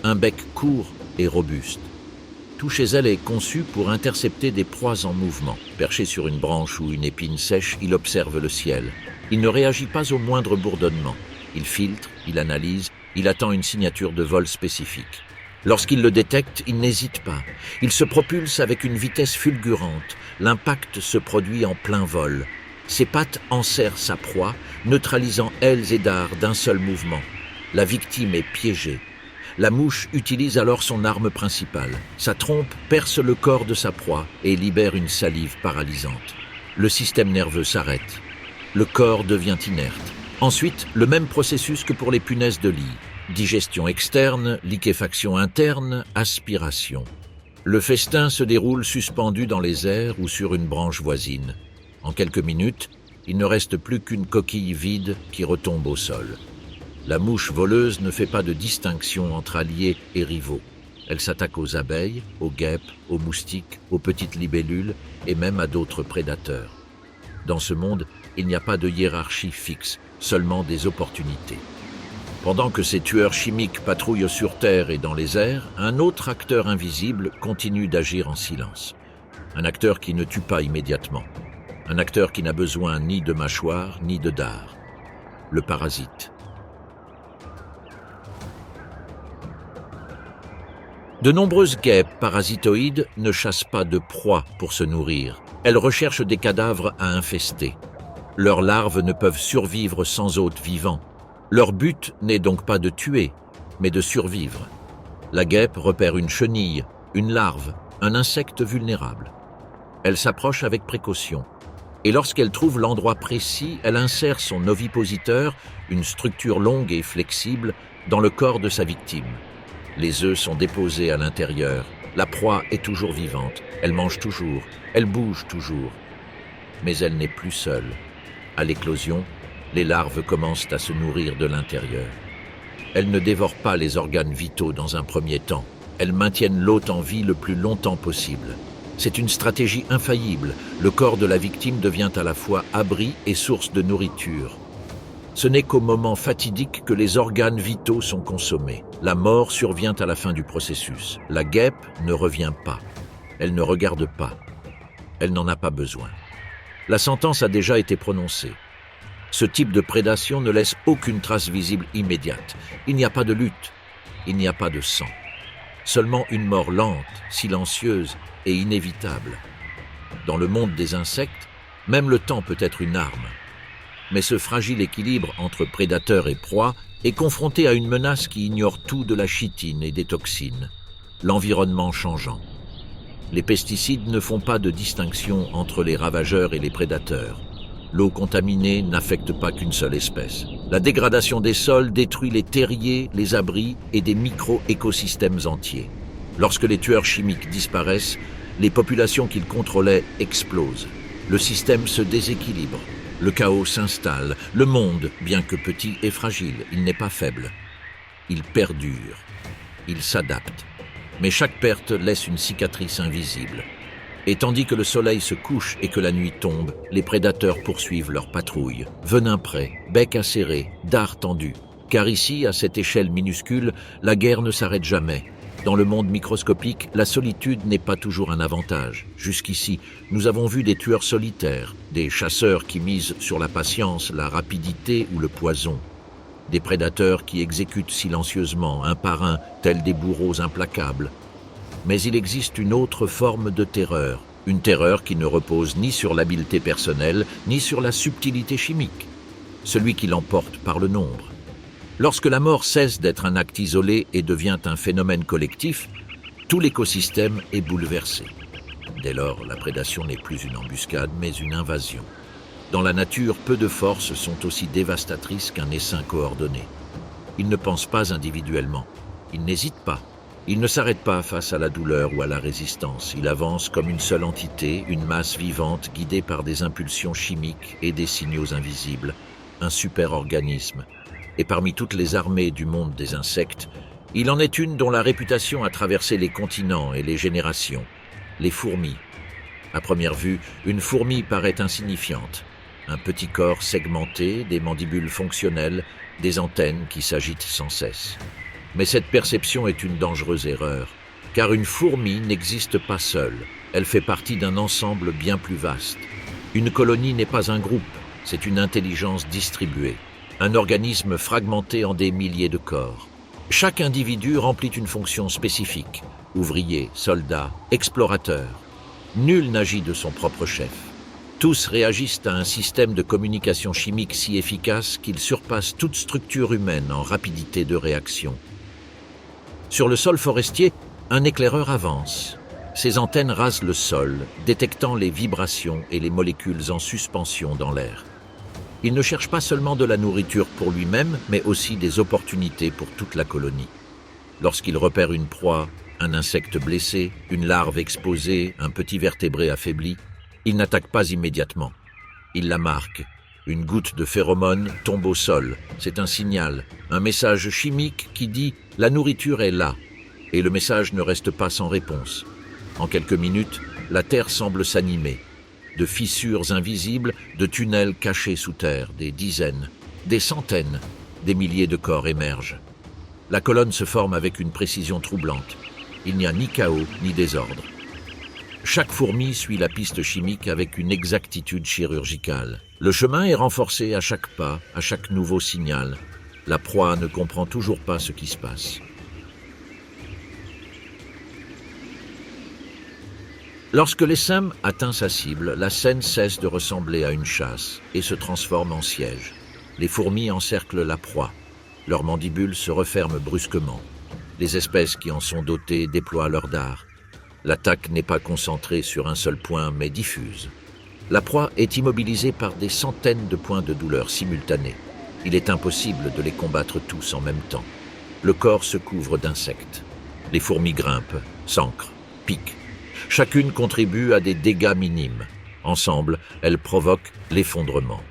Speaker 1: un bec court et robuste. Tout chez elle est conçu pour intercepter des proies en mouvement. Perché sur une branche ou une épine sèche, il observe le ciel. Il ne réagit pas au moindre bourdonnement. Il filtre, il analyse, il attend une signature de vol spécifique. Lorsqu'il le détecte, il n'hésite pas. Il se propulse avec une vitesse fulgurante. L'impact se produit en plein vol. Ses pattes enserrent sa proie, neutralisant ailes et dards d'un seul mouvement. La victime est piégée. La mouche utilise alors son arme principale. Sa trompe perce le corps de sa proie et libère une salive paralysante. Le système nerveux s'arrête. Le corps devient inerte. Ensuite, le même processus que pour les punaises de lit. Digestion externe, liquéfaction interne, aspiration. Le festin se déroule suspendu dans les airs ou sur une branche voisine. En quelques minutes, il ne reste plus qu'une coquille vide qui retombe au sol. La mouche voleuse ne fait pas de distinction entre alliés et rivaux. Elle s'attaque aux abeilles, aux guêpes, aux moustiques, aux petites libellules et même à d'autres prédateurs. Dans ce monde, il n'y a pas de hiérarchie fixe, seulement des opportunités. Pendant que ces tueurs chimiques patrouillent sur Terre et dans les airs, un autre acteur invisible continue d'agir en silence. Un acteur qui ne tue pas immédiatement. Un acteur qui n'a besoin ni de mâchoire ni de dard. Le parasite. De nombreuses guêpes parasitoïdes ne chassent pas de proies pour se nourrir. Elles recherchent des cadavres à infester. Leurs larves ne peuvent survivre sans hôte vivant. Leur but n'est donc pas de tuer, mais de survivre. La guêpe repère une chenille, une larve, un insecte vulnérable. Elle s'approche avec précaution. Et lorsqu'elle trouve l'endroit précis, elle insère son ovipositeur, une structure longue et flexible, dans le corps de sa victime. Les œufs sont déposés à l'intérieur. La proie est toujours vivante. Elle mange toujours. Elle bouge toujours. Mais elle n'est plus seule. À l'éclosion, les larves commencent à se nourrir de l'intérieur. Elles ne dévorent pas les organes vitaux dans un premier temps. Elles maintiennent l'hôte en vie le plus longtemps possible. C'est une stratégie infaillible. Le corps de la victime devient à la fois abri et source de nourriture. Ce n'est qu'au moment fatidique que les organes vitaux sont consommés. La mort survient à la fin du processus. La guêpe ne revient pas. Elle ne regarde pas. Elle n'en a pas besoin. La sentence a déjà été prononcée. Ce type de prédation ne laisse aucune trace visible immédiate. Il n'y a pas de lutte. Il n'y a pas de sang. Seulement une mort lente, silencieuse et inévitable. Dans le monde des insectes, même le temps peut être une arme. Mais ce fragile équilibre entre prédateur et proie est confronté à une menace qui ignore tout de la chitine et des toxines, l'environnement changeant. Les pesticides ne font pas de distinction entre les ravageurs et les prédateurs. L'eau contaminée n'affecte pas qu'une seule espèce. La dégradation des sols détruit les terriers, les abris et des micro-écosystèmes entiers. Lorsque les tueurs chimiques disparaissent, les populations qu'ils contrôlaient explosent. Le système se déséquilibre. Le chaos s'installe. Le monde, bien que petit et fragile, il n'est pas faible. Il perdure. Il s'adapte. Mais chaque perte laisse une cicatrice invisible. Et tandis que le soleil se couche et que la nuit tombe, les prédateurs poursuivent leur patrouille. Venin prêt, bec acéré, dard tendu. Car ici, à cette échelle minuscule, la guerre ne s'arrête jamais. Dans le monde microscopique, la solitude n'est pas toujours un avantage. Jusqu'ici, nous avons vu des tueurs solitaires, des chasseurs qui misent sur la patience, la rapidité ou le poison. Des prédateurs qui exécutent silencieusement, un par un, tels des bourreaux implacables. Mais il existe une autre forme de terreur, une terreur qui ne repose ni sur l'habileté personnelle, ni sur la subtilité chimique. Celui qui l'emporte par le nombre. Lorsque la mort cesse d'être un acte isolé et devient un phénomène collectif, tout l'écosystème est bouleversé. Dès lors, la prédation n'est plus une embuscade, mais une invasion. Dans la nature, peu de forces sont aussi dévastatrices qu'un essaim coordonné. Ils ne pensent pas individuellement. Ils n'hésitent pas. Ils ne s'arrêtent pas face à la douleur ou à la résistance. Ils avancent comme une seule entité, une masse vivante guidée par des impulsions chimiques et des signaux invisibles, un super-organisme. Et parmi toutes les armées du monde des insectes, il en est une dont la réputation a traversé les continents et les générations, les fourmis. À première vue, une fourmi paraît insignifiante. Un petit corps segmenté, des mandibules fonctionnelles, des antennes qui s'agitent sans cesse. Mais cette perception est une dangereuse erreur, car une fourmi n'existe pas seule. Elle fait partie d'un ensemble bien plus vaste. Une colonie n'est pas un groupe, c'est une intelligence distribuée. Un organisme fragmenté en des milliers de corps. Chaque individu remplit une fonction spécifique. Ouvrier, soldat, explorateur. Nul n'agit de son propre chef. Tous réagissent à un système de communication chimique si efficace qu'il surpasse toute structure humaine en rapidité de réaction. Sur le sol forestier, un éclaireur avance. Ses antennes rasent le sol, détectant les vibrations et les molécules en suspension dans l'air. Il ne cherche pas seulement de la nourriture pour lui-même, mais aussi des opportunités pour toute la colonie. Lorsqu'il repère une proie, un insecte blessé, une larve exposée, un petit vertébré affaibli, il n'attaque pas immédiatement. Il la marque. Une goutte de phéromone tombe au sol. C'est un signal, un message chimique qui dit « la nourriture est là ». Et le message ne reste pas sans réponse. En quelques minutes, la terre semble s'animer. De fissures invisibles, de tunnels cachés sous terre, des dizaines, des centaines, des milliers de corps émergent. La colonne se forme avec une précision troublante. Il n'y a ni chaos ni désordre. Chaque fourmi suit la piste chimique avec une exactitude chirurgicale. Le chemin est renforcé à chaque pas, à chaque nouveau signal. La proie ne comprend toujours pas ce qui se passe. Lorsque l'essaim atteint sa cible, la scène cesse de ressembler à une chasse et se transforme en siège. Les fourmis encerclent la proie. Leurs mandibules se referment brusquement. Les espèces qui en sont dotées déploient leur dard. L'attaque n'est pas concentrée sur un seul point, mais diffuse. La proie est immobilisée par des centaines de points de douleur simultanés. Il est impossible de les combattre tous en même temps. Le corps se couvre d'insectes. Les fourmis grimpent, s'ancrent, piquent. Chacune contribue à des dégâts minimes. Ensemble, elles provoquent l'effondrement.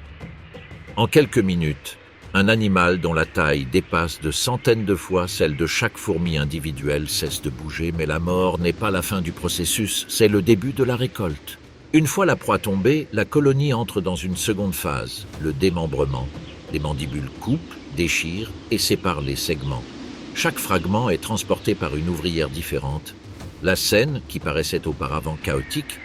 Speaker 1: En quelques minutes, un animal dont la taille dépasse de centaines de fois celle de chaque fourmi individuelle cesse de bouger, mais la mort n'est pas la fin du processus, c'est le début de la récolte. Une fois la proie tombée, la colonie entre dans une seconde phase, le démembrement. Les mandibules coupent, déchirent et séparent les segments. Chaque fragment est transporté par une ouvrière différente. La scène, qui paraissait auparavant chaotique,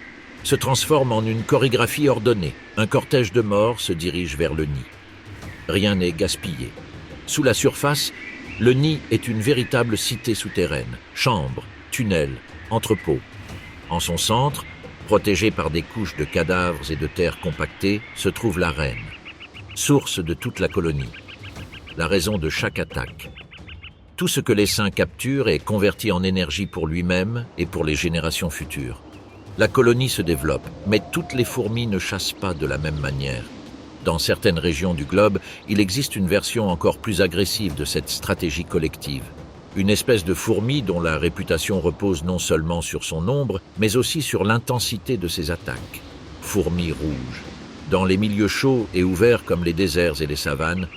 Speaker 1: se transforme en une chorégraphie ordonnée. Un cortège de morts se dirige vers le nid. Rien n'est gaspillé. Sous la surface, le nid est une véritable cité souterraine. Chambres, tunnels, entrepôts. En son centre, protégée par des couches de cadavres et de terre compactée, se trouve la reine, source de toute la colonie, la raison de chaque attaque. Tout ce que l'essaim capture est converti en énergie pour lui-même et pour les générations futures. La colonie se développe, mais toutes les fourmis ne chassent pas de la même manière. Dans certaines régions du globe, il existe une version encore plus agressive de cette stratégie collective. Une espèce de fourmi dont la réputation repose non seulement sur son nombre, mais aussi sur l'intensité de ses attaques. Fourmis rouges. Dans les milieux chauds et ouverts comme les déserts et les savanes,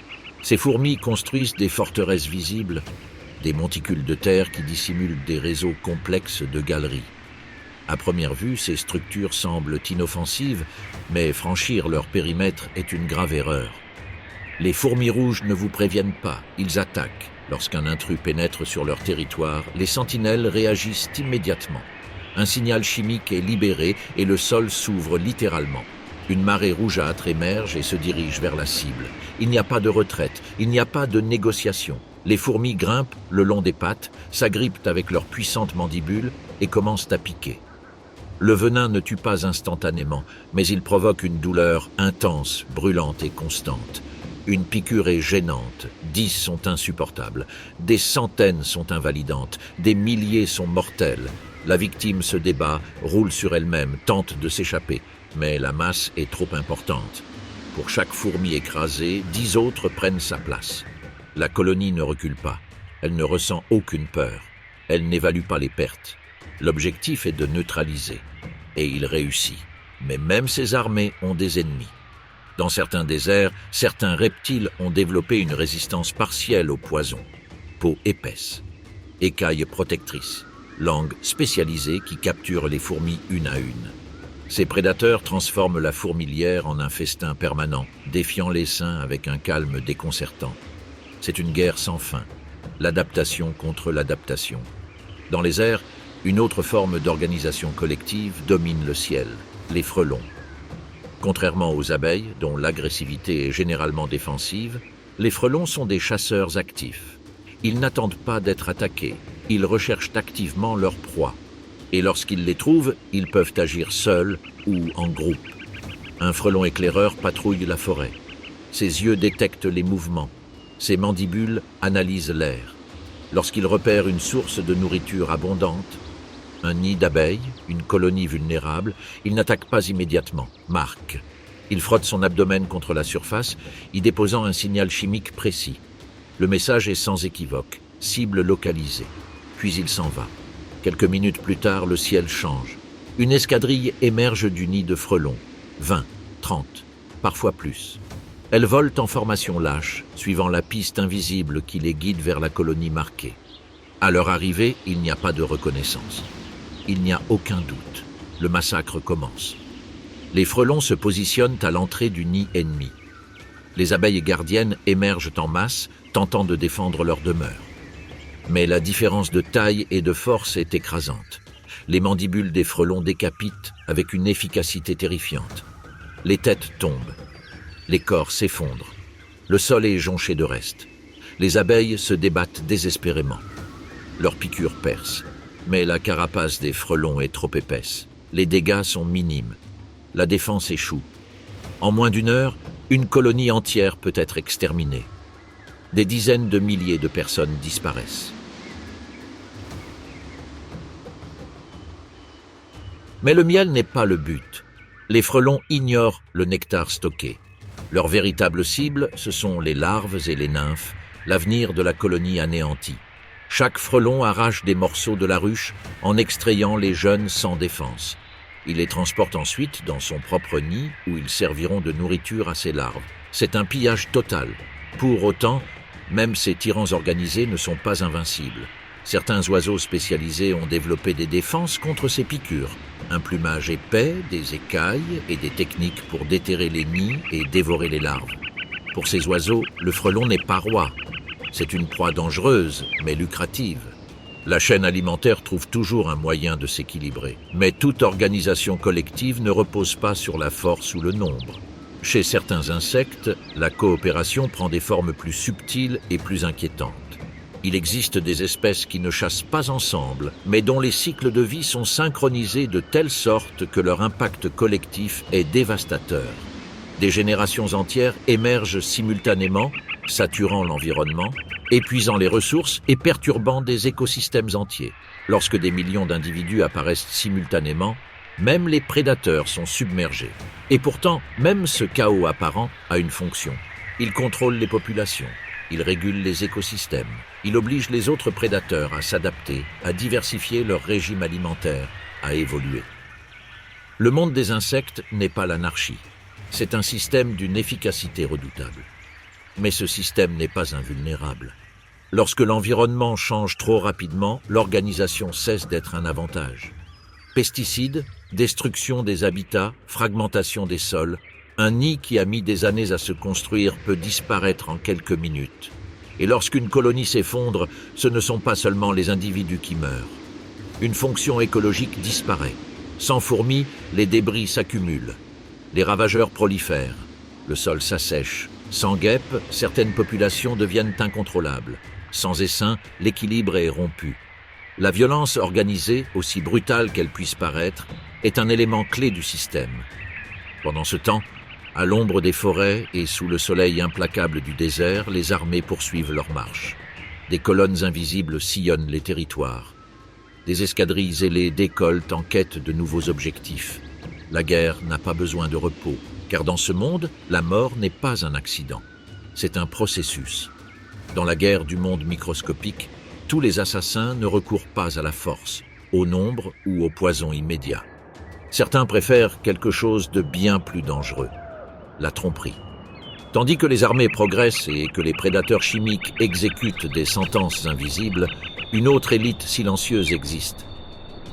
Speaker 1: ces fourmis construisent des forteresses visibles, des monticules de terre qui dissimulent des réseaux complexes de galeries. À première vue, ces structures semblent inoffensives, mais franchir leur périmètre est une grave erreur. Les fourmis rouges ne vous préviennent pas, ils attaquent. Lorsqu'un intrus pénètre sur leur territoire, les sentinelles réagissent immédiatement. Un signal chimique est libéré et le sol s'ouvre littéralement. Une marée rougeâtre émerge et se dirige vers la cible. Il n'y a pas de retraite, il n'y a pas de négociation. Les fourmis grimpent le long des pattes, s'agrippent avec leurs puissantes mandibules et commencent à piquer. Le venin ne tue pas instantanément, mais il provoque une douleur intense, brûlante et constante. Une piqûre est gênante, 10 sont insupportables, des centaines sont invalidantes, des milliers sont mortelles. La victime se débat, roule sur elle-même, tente de s'échapper, mais la masse est trop importante. Pour chaque fourmi écrasée, 10 autres prennent sa place. La colonie ne recule pas, elle ne ressent aucune peur, elle n'évalue pas les pertes. L'objectif est de neutraliser, et il réussit. Mais même ces armées ont des ennemis. Dans certains déserts, certains reptiles ont développé une résistance partielle au poison. Peau épaisse, écailles protectrices, langue spécialisée qui capture les fourmis une à une. Ces prédateurs transforment la fourmilière en un festin permanent, défiant l'essaim avec un calme déconcertant. C'est une guerre sans fin, l'adaptation contre l'adaptation. Dans les airs, une autre forme d'organisation collective domine le ciel, les frelons. Contrairement aux abeilles, dont l'agressivité est généralement défensive, les frelons sont des chasseurs actifs. Ils n'attendent pas d'être attaqués, ils recherchent activement leur proie. Et lorsqu'ils les trouvent, ils peuvent agir seuls ou en groupe. Un frelon éclaireur patrouille la forêt. Ses yeux détectent les mouvements. Ses mandibules analysent l'air. Lorsqu'il repère une source de nourriture abondante, un nid d'abeilles, une colonie vulnérable, il n'attaque pas immédiatement, marque. Il frotte son abdomen contre la surface, y déposant un signal chimique précis. Le message est sans équivoque, cible localisée. Puis il s'en va. Quelques minutes plus tard, le ciel change. Une escadrille émerge du nid de frelons. 20, 30, parfois plus. Elles volent en formation lâche, suivant la piste invisible qui les guide vers la colonie marquée. À leur arrivée, il n'y a pas de reconnaissance. Il n'y a aucun doute. Le massacre commence. Les frelons se positionnent à l'entrée du nid ennemi. Les abeilles gardiennes émergent en masse, tentant de défendre leur demeure. Mais la différence de taille et de force est écrasante. Les mandibules des frelons décapitent avec une efficacité terrifiante. Les têtes tombent. Les corps s'effondrent. Le sol est jonché de restes. Les abeilles se débattent désespérément. Leurs piqûres percent. Mais la carapace des frelons est trop épaisse. Les dégâts sont minimes. La défense échoue. En moins d'une heure, une colonie entière peut être exterminée. Des dizaines de milliers de personnes disparaissent. Mais le miel n'est pas le but. Les frelons ignorent le nectar stocké. Leur véritable cible, ce sont les larves et les nymphes, l'avenir de la colonie anéantie. Chaque frelon arrache des morceaux de la ruche en extrayant les jeunes sans défense. Il les transporte ensuite dans son propre nid où ils serviront de nourriture à ses larves. C'est un pillage total. Pour autant, même ces tyrans organisés ne sont pas invincibles. Certains oiseaux spécialisés ont développé des défenses contre ces piqûres. Un plumage épais, des écailles et des techniques pour déterrer les nids et dévorer les larves. Pour ces oiseaux, le frelon n'est pas roi. C'est une proie dangereuse, mais lucrative. La chaîne alimentaire trouve toujours un moyen de s'équilibrer. Mais toute organisation collective ne repose pas sur la force ou le nombre. Chez certains insectes, la coopération prend des formes plus subtiles et plus inquiétantes. Il existe des espèces qui ne chassent pas ensemble, mais dont les cycles de vie sont synchronisés de telle sorte que leur impact collectif est dévastateur. Des générations entières émergent simultanément, saturant l'environnement, épuisant les ressources et perturbant des écosystèmes entiers. Lorsque des millions d'individus apparaissent simultanément, même les prédateurs sont submergés. Et pourtant, même ce chaos apparent a une fonction. Il contrôle les populations, il régule les écosystèmes, il oblige les autres prédateurs à s'adapter, à diversifier leur régime alimentaire, à évoluer. Le monde des insectes n'est pas l'anarchie. C'est un système d'une efficacité redoutable. Mais ce système n'est pas invulnérable. Lorsque l'environnement change trop rapidement, l'organisation cesse d'être un avantage. Pesticides, destruction des habitats, fragmentation des sols, un nid qui a mis des années à se construire peut disparaître en quelques minutes. Et lorsqu'une colonie s'effondre, ce ne sont pas seulement les individus qui meurent. Une fonction écologique disparaît. Sans fourmis, les débris s'accumulent. Les ravageurs prolifèrent. Le sol s'assèche. Sans guêpes, certaines populations deviennent incontrôlables. Sans essaim, l'équilibre est rompu. La violence organisée, aussi brutale qu'elle puisse paraître, est un élément clé du système. Pendant ce temps, à l'ombre des forêts et sous le soleil implacable du désert, les armées poursuivent leur marche. Des colonnes invisibles sillonnent les territoires. Des escadrilles ailées décollent en quête de nouveaux objectifs. La guerre n'a pas besoin de repos, car dans ce monde, la mort n'est pas un accident. C'est un processus. Dans la guerre du monde microscopique, tous les assassins ne recourent pas à la force, au nombre ou au poison immédiat. Certains préfèrent quelque chose de bien plus dangereux, la tromperie. Tandis que les armées progressent et que les prédateurs chimiques exécutent des sentences invisibles, une autre élite silencieuse existe.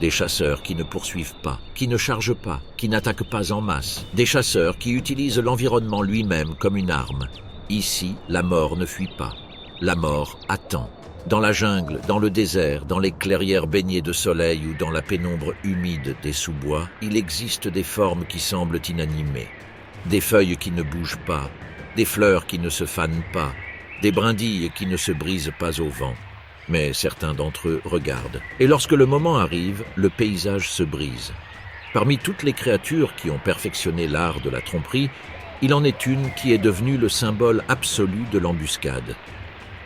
Speaker 1: Des chasseurs qui ne poursuivent pas, qui ne chargent pas, qui n'attaquent pas en masse. Des chasseurs qui utilisent l'environnement lui-même comme une arme. Ici, la mort ne fuit pas. La mort attend. Dans la jungle, dans le désert, dans les clairières baignées de soleil ou dans la pénombre humide des sous-bois, il existe des formes qui semblent inanimées. Des feuilles qui ne bougent pas, des fleurs qui ne se fanent pas, des brindilles qui ne se brisent pas au vent. Mais certains d'entre eux regardent. Et lorsque le moment arrive, le paysage se brise. Parmi toutes les créatures qui ont perfectionné l'art de la tromperie, il en est une qui est devenue le symbole absolu de l'embuscade.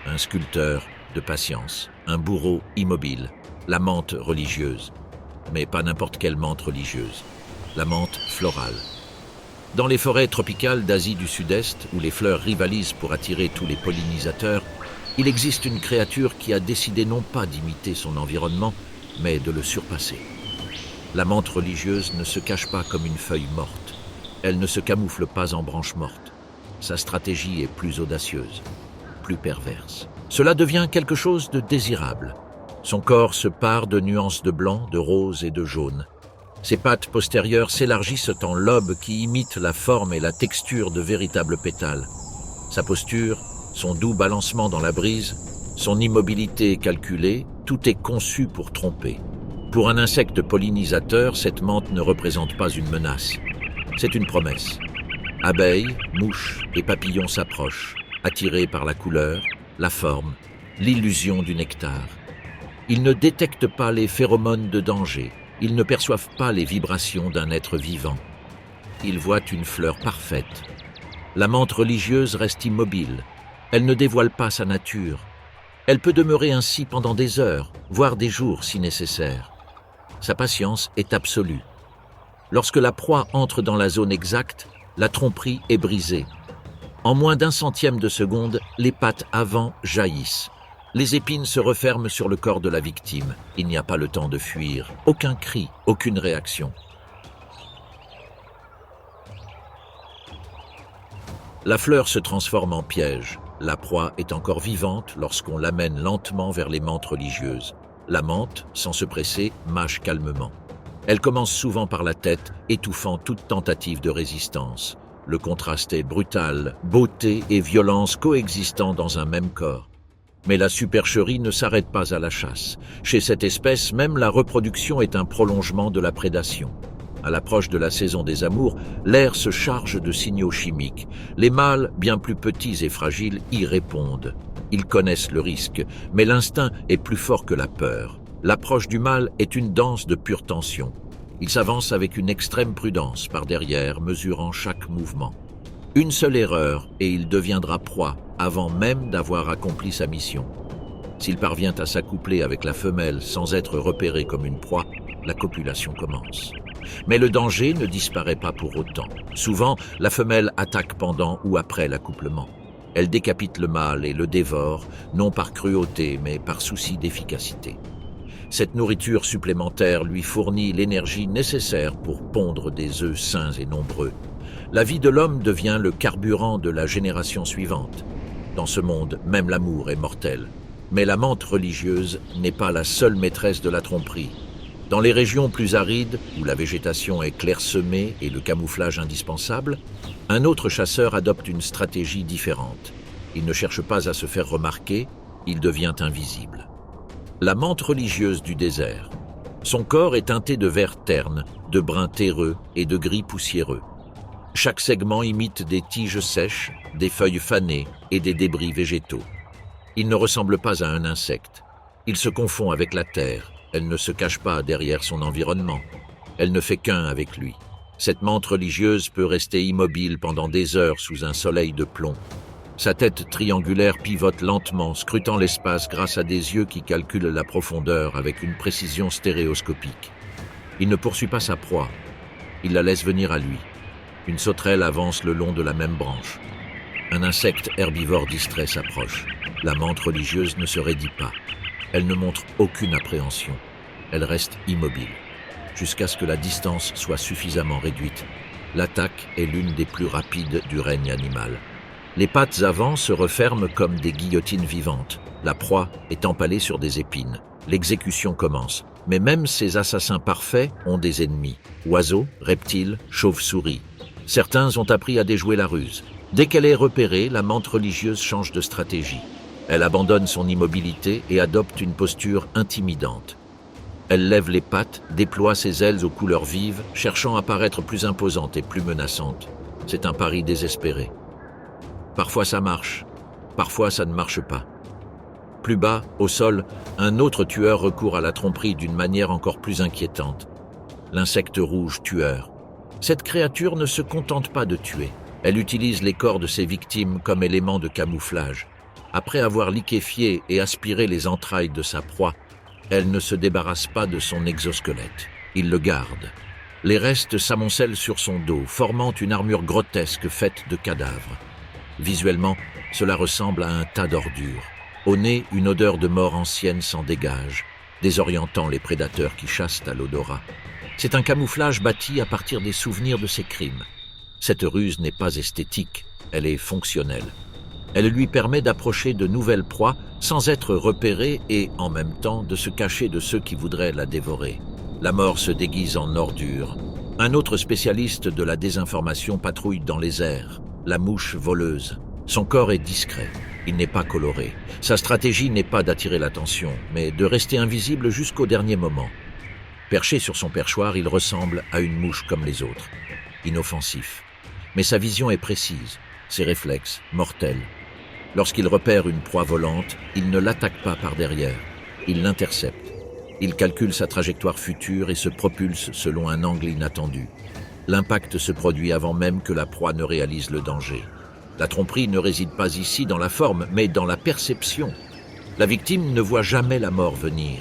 Speaker 1: Un sculpteur de patience, un bourreau immobile, la menthe religieuse. Mais pas n'importe quelle menthe religieuse, la menthe florale. Dans les forêts tropicales d'Asie du Sud-Est, où les fleurs rivalisent pour attirer tous les pollinisateurs, il existe une créature qui a décidé non pas d'imiter son environnement, mais de le surpasser. La menthe religieuse ne se cache pas comme une feuille morte. Elle ne se camoufle pas en branche morte. Sa stratégie est plus audacieuse, plus perverse. Cela devient quelque chose de désirable. Son corps se pare de nuances de blanc, de rose et de jaune. Ses pattes postérieures s'élargissent en lobes qui imitent la forme et la texture de véritables pétales. Sa posture, son doux balancement dans la brise, son immobilité calculée, tout est conçu pour tromper. Pour un insecte pollinisateur, cette menthe ne représente pas une menace. C'est une promesse. Abeilles, mouches et papillons s'approchent, attirés par la couleur, la forme, l'illusion du nectar. Ils ne détectent pas les phéromones de danger, ils ne perçoivent pas les vibrations d'un être vivant. Ils voient une fleur parfaite. La menthe religieuse reste immobile. Elle ne dévoile pas sa nature. Elle peut demeurer ainsi pendant des heures, voire des jours si nécessaire. Sa patience est absolue. Lorsque la proie entre dans la zone exacte, la tromperie est brisée. En moins d'un centième de seconde, les pattes avant jaillissent. Les épines se referment sur le corps de la victime. Il n'y a pas le temps de fuir. Aucun cri, aucune réaction. La fleur se transforme en piège. La proie est encore vivante lorsqu'on l'amène lentement vers les menthes religieuses. La menthe, sans se presser, mâche calmement. Elle commence souvent par la tête, étouffant toute tentative de résistance. Le contraste est brutal, beauté et violence coexistant dans un même corps. Mais la supercherie ne s'arrête pas à la chasse. Chez cette espèce, même la reproduction est un prolongement de la prédation. À l'approche de la saison des amours, l'air se charge de signaux chimiques. Les mâles, bien plus petits et fragiles, y répondent. Ils connaissent le risque, mais l'instinct est plus fort que la peur. L'approche du mâle est une danse de pure tension. Il s'avance avec une extrême prudence par derrière, mesurant chaque mouvement. Une seule erreur et il deviendra proie avant même d'avoir accompli sa mission. S'il parvient à s'accoupler avec la femelle sans être repéré comme une proie, la copulation commence. Mais le danger ne disparaît pas pour autant. Souvent, la femelle attaque pendant ou après l'accouplement. Elle décapite le mâle et le dévore, non par cruauté, mais par souci d'efficacité. Cette nourriture supplémentaire lui fournit l'énergie nécessaire pour pondre des œufs sains et nombreux. La vie de l'homme devient le carburant de la génération suivante. Dans ce monde, même l'amour est mortel. Mais la menthe religieuse n'est pas la seule maîtresse de la tromperie. Dans les régions plus arides, où la végétation est clairsemée et le camouflage indispensable, un autre chasseur adopte une stratégie différente. Il ne cherche pas à se faire remarquer, il devient invisible. La menthe religieuse du désert. Son corps est teinté de vert terne, de brun terreux et de gris poussiéreux. Chaque segment imite des tiges sèches, des feuilles fanées et des débris végétaux. Il ne ressemble pas à un insecte. Il se confond avec la terre. Elle ne se cache pas derrière son environnement. Elle ne fait qu'un avec lui. Cette menthe religieuse peut rester immobile pendant des heures sous un soleil de plomb. Sa tête triangulaire pivote lentement, scrutant l'espace grâce à des yeux qui calculent la profondeur avec une précision stéréoscopique. Il ne poursuit pas sa proie. Il la laisse venir à lui. Une sauterelle avance le long de la même branche. Un insecte herbivore distrait s'approche. La menthe religieuse ne se raidit pas. Elle ne montre aucune appréhension. Elle reste immobile, jusqu'à ce que la distance soit suffisamment réduite. L'attaque est l'une des plus rapides du règne animal. Les pattes avant se referment comme des guillotines vivantes. La proie est empalée sur des épines. L'exécution commence. Mais même ces assassins parfaits ont des ennemis. Oiseaux, reptiles, chauves-souris. Certains ont appris à déjouer la ruse. Dès qu'elle est repérée, la menthe religieuse change de stratégie. Elle abandonne son immobilité et adopte une posture intimidante. Elle lève les pattes, déploie ses ailes aux couleurs vives, cherchant à paraître plus imposante et plus menaçante. C'est un pari désespéré. Parfois ça marche, parfois ça ne marche pas. Plus bas, au sol, un autre tueur recourt à la tromperie d'une manière encore plus inquiétante. L'insecte rouge tueur. Cette créature ne se contente pas de tuer. Elle utilise les corps de ses victimes comme élément de camouflage. Après avoir liquéfié et aspiré les entrailles de sa proie, elle ne se débarrasse pas de son exosquelette. Il le garde. Les restes s'amoncellent sur son dos, formant une armure grotesque faite de cadavres. Visuellement, cela ressemble à un tas d'ordures. Au nez, une odeur de mort ancienne s'en dégage, désorientant les prédateurs qui chassent à l'odorat. C'est un camouflage bâti à partir des souvenirs de ses crimes. Cette ruse n'est pas esthétique, elle est fonctionnelle. Elle lui permet d'approcher de nouvelles proies sans être repérée et, en même temps, de se cacher de ceux qui voudraient la dévorer. La mort se déguise en ordure. Un autre spécialiste de la désinformation patrouille dans les airs, la mouche voleuse. Son corps est discret, il n'est pas coloré. Sa stratégie n'est pas d'attirer l'attention, mais de rester invisible jusqu'au dernier moment. Perché sur son perchoir, il ressemble à une mouche comme les autres, inoffensif. Mais sa vision est précise, ses réflexes mortels. Lorsqu'il repère une proie volante, il ne l'attaque pas par derrière, il l'intercepte. Il calcule sa trajectoire future et se propulse selon un angle inattendu. L'impact se produit avant même que la proie ne réalise le danger. La tromperie ne réside pas ici dans la forme, mais dans la perception. La victime ne voit jamais la mort venir.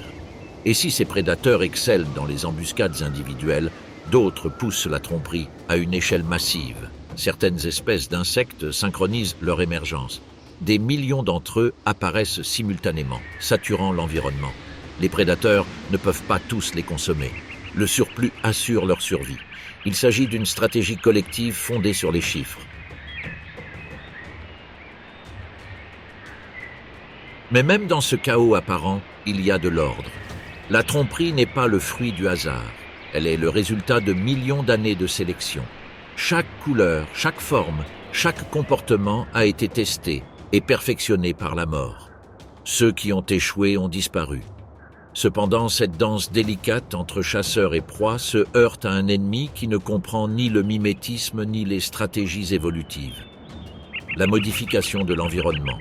Speaker 1: Et si ces prédateurs excellent dans les embuscades individuelles, d'autres poussent la tromperie à une échelle massive. Certaines espèces d'insectes synchronisent leur émergence. Des millions d'entre eux apparaissent simultanément, saturant l'environnement. Les prédateurs ne peuvent pas tous les consommer. Le surplus assure leur survie. Il s'agit d'une stratégie collective fondée sur les chiffres. Mais même dans ce chaos apparent, il y a de l'ordre. La tromperie n'est pas le fruit du hasard. Elle est le résultat de millions d'années de sélection. Chaque couleur, chaque forme, chaque comportement a été testé et perfectionné par la mort. Ceux qui ont échoué ont disparu. Cependant, cette danse délicate entre chasseurs et proies se heurte à un ennemi qui ne comprend ni le mimétisme ni les stratégies évolutives. La modification de l'environnement.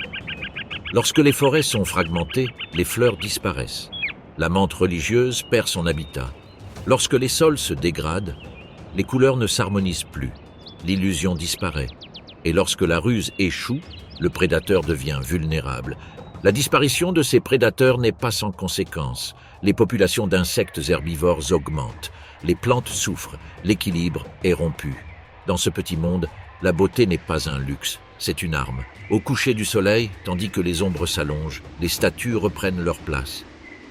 Speaker 1: Lorsque les forêts sont fragmentées, les fleurs disparaissent. La menthe religieuse perd son habitat. Lorsque les sols se dégradent, les couleurs ne s'harmonisent plus. L'illusion disparaît. Et lorsque la ruse échoue, le prédateur devient vulnérable. La disparition de ces prédateurs n'est pas sans conséquences. Les populations d'insectes herbivores augmentent. Les plantes souffrent. L'équilibre est rompu. Dans ce petit monde, la beauté n'est pas un luxe, c'est une arme. Au coucher du soleil, tandis que les ombres s'allongent, les statues reprennent leur place.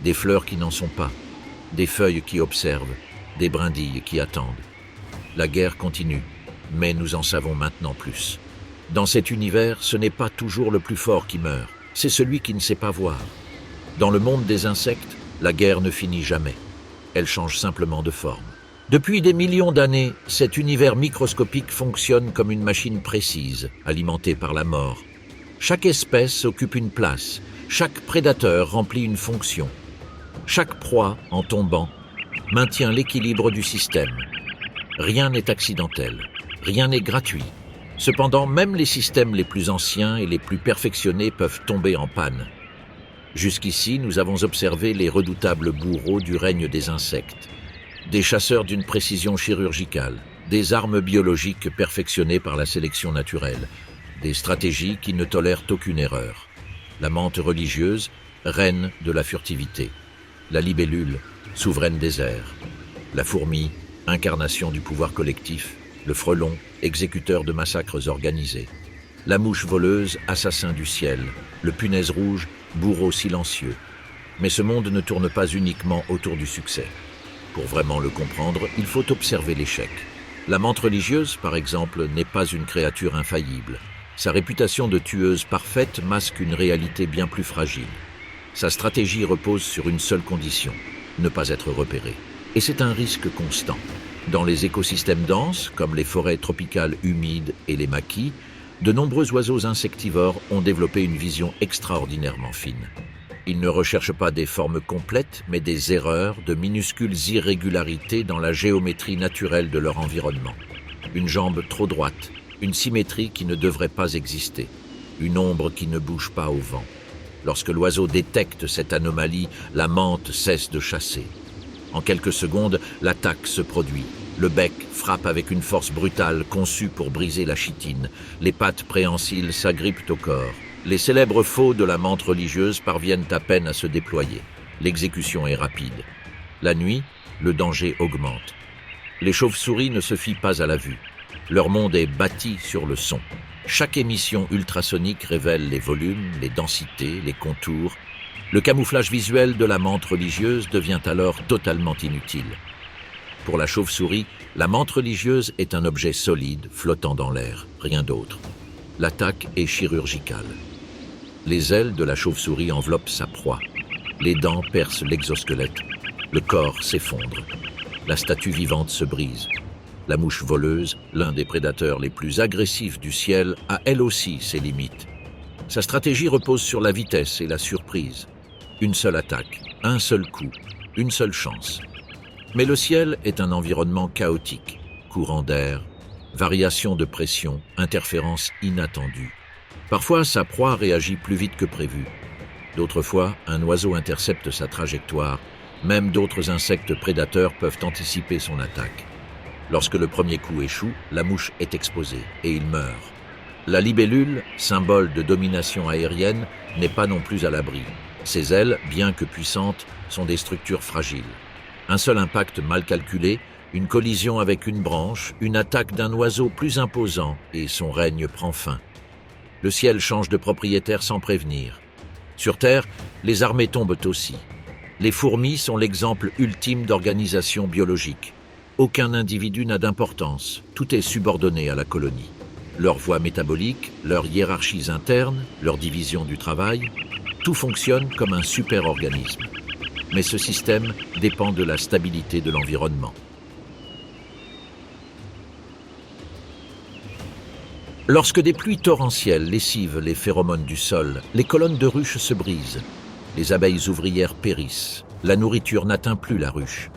Speaker 1: Des fleurs qui n'en sont pas, des feuilles qui observent, des brindilles qui attendent. La guerre continue, mais nous en savons maintenant plus. Dans cet univers, ce n'est pas toujours le plus fort qui meurt. C'est celui qui ne sait pas voir. Dans le monde des insectes, la guerre ne finit jamais. Elle change simplement de forme. Depuis des millions d'années, cet univers microscopique fonctionne comme une machine précise, alimentée par la mort. Chaque espèce occupe une place, chaque prédateur remplit une fonction. Chaque proie, en tombant, maintient l'équilibre du système. Rien n'est accidentel, rien n'est gratuit. Cependant, même les systèmes les plus anciens et les plus perfectionnés peuvent tomber en panne. Jusqu'ici, nous avons observé les redoutables bourreaux du règne des insectes. Des chasseurs d'une précision chirurgicale, des armes biologiques perfectionnées par la sélection naturelle, des stratégies qui ne tolèrent aucune erreur. La menthe religieuse, reine de la furtivité. La libellule, souveraine des airs. La fourmi, incarnation du pouvoir collectif. Le frelon, exécuteur de massacres organisés. La mouche voleuse, assassin du ciel. Le punaise rouge, bourreau silencieux. Mais ce monde ne tourne pas uniquement autour du succès. Pour vraiment le comprendre, il faut observer l'échec. La menthe religieuse, par exemple, n'est pas une créature infaillible. Sa réputation de tueuse parfaite masque une réalité bien plus fragile. Sa stratégie repose sur une seule condition, ne pas être repérée. Et c'est un risque constant. Dans les écosystèmes denses, comme les forêts tropicales humides et les maquis, de nombreux oiseaux insectivores ont développé une vision extraordinairement fine. Ils ne recherchent pas des formes complètes, mais des erreurs, de minuscules irrégularités dans la géométrie naturelle de leur environnement. Une jambe trop droite, une symétrie qui ne devrait pas exister, une ombre qui ne bouge pas au vent. Lorsque l'oiseau détecte cette anomalie, la menthe cesse de chasser. En quelques secondes, l'attaque se produit. Le bec frappe avec une force brutale conçue pour briser la chitine. Les pattes préhensiles s'agrippent au corps. Les célèbres faux de la menthe religieuse parviennent à peine à se déployer. L'exécution est rapide. La nuit, le danger augmente. Les chauves-souris ne se fient pas à la vue. Leur monde est bâti sur le son. Chaque émission ultrasonique révèle les volumes, les densités, les contours. Le camouflage visuel de la mante religieuse devient alors totalement inutile. Pour la chauve-souris, la mante religieuse est un objet solide, flottant dans l'air, rien d'autre. L'attaque est chirurgicale. Les ailes de la chauve-souris enveloppent sa proie. Les dents percent l'exosquelette. Le corps s'effondre. La statue vivante se brise. La mouche voleuse, l'un des prédateurs les plus agressifs du ciel, a elle aussi ses limites. Sa stratégie repose sur la vitesse et la surprise. Une seule attaque, un seul coup, une seule chance. Mais le ciel est un environnement chaotique. Courant d'air, variations de pression, interférences inattendues. Parfois, sa proie réagit plus vite que prévu. D'autres fois, un oiseau intercepte sa trajectoire. Même d'autres insectes prédateurs peuvent anticiper son attaque. Lorsque le premier coup échoue, la mouche est exposée et il meurt. La libellule, symbole de domination aérienne, n'est pas non plus à l'abri. Ses ailes, bien que puissantes, sont des structures fragiles. Un seul impact mal calculé, une collision avec une branche, une attaque d'un oiseau plus imposant et son règne prend fin. Le ciel change de propriétaire sans prévenir. Sur Terre, les armées tombent aussi. Les fourmis sont l'exemple ultime d'organisation biologique. Aucun individu n'a d'importance, tout est subordonné à la colonie. Leurs voies métaboliques, leurs hiérarchies internes, leur division du travail, tout fonctionne comme un super-organisme. Mais ce système dépend de la stabilité de l'environnement. Lorsque des pluies torrentielles lessivent les phéromones du sol, les colonnes de ruches se brisent. Les abeilles ouvrières périssent. La nourriture n'atteint plus la ruche.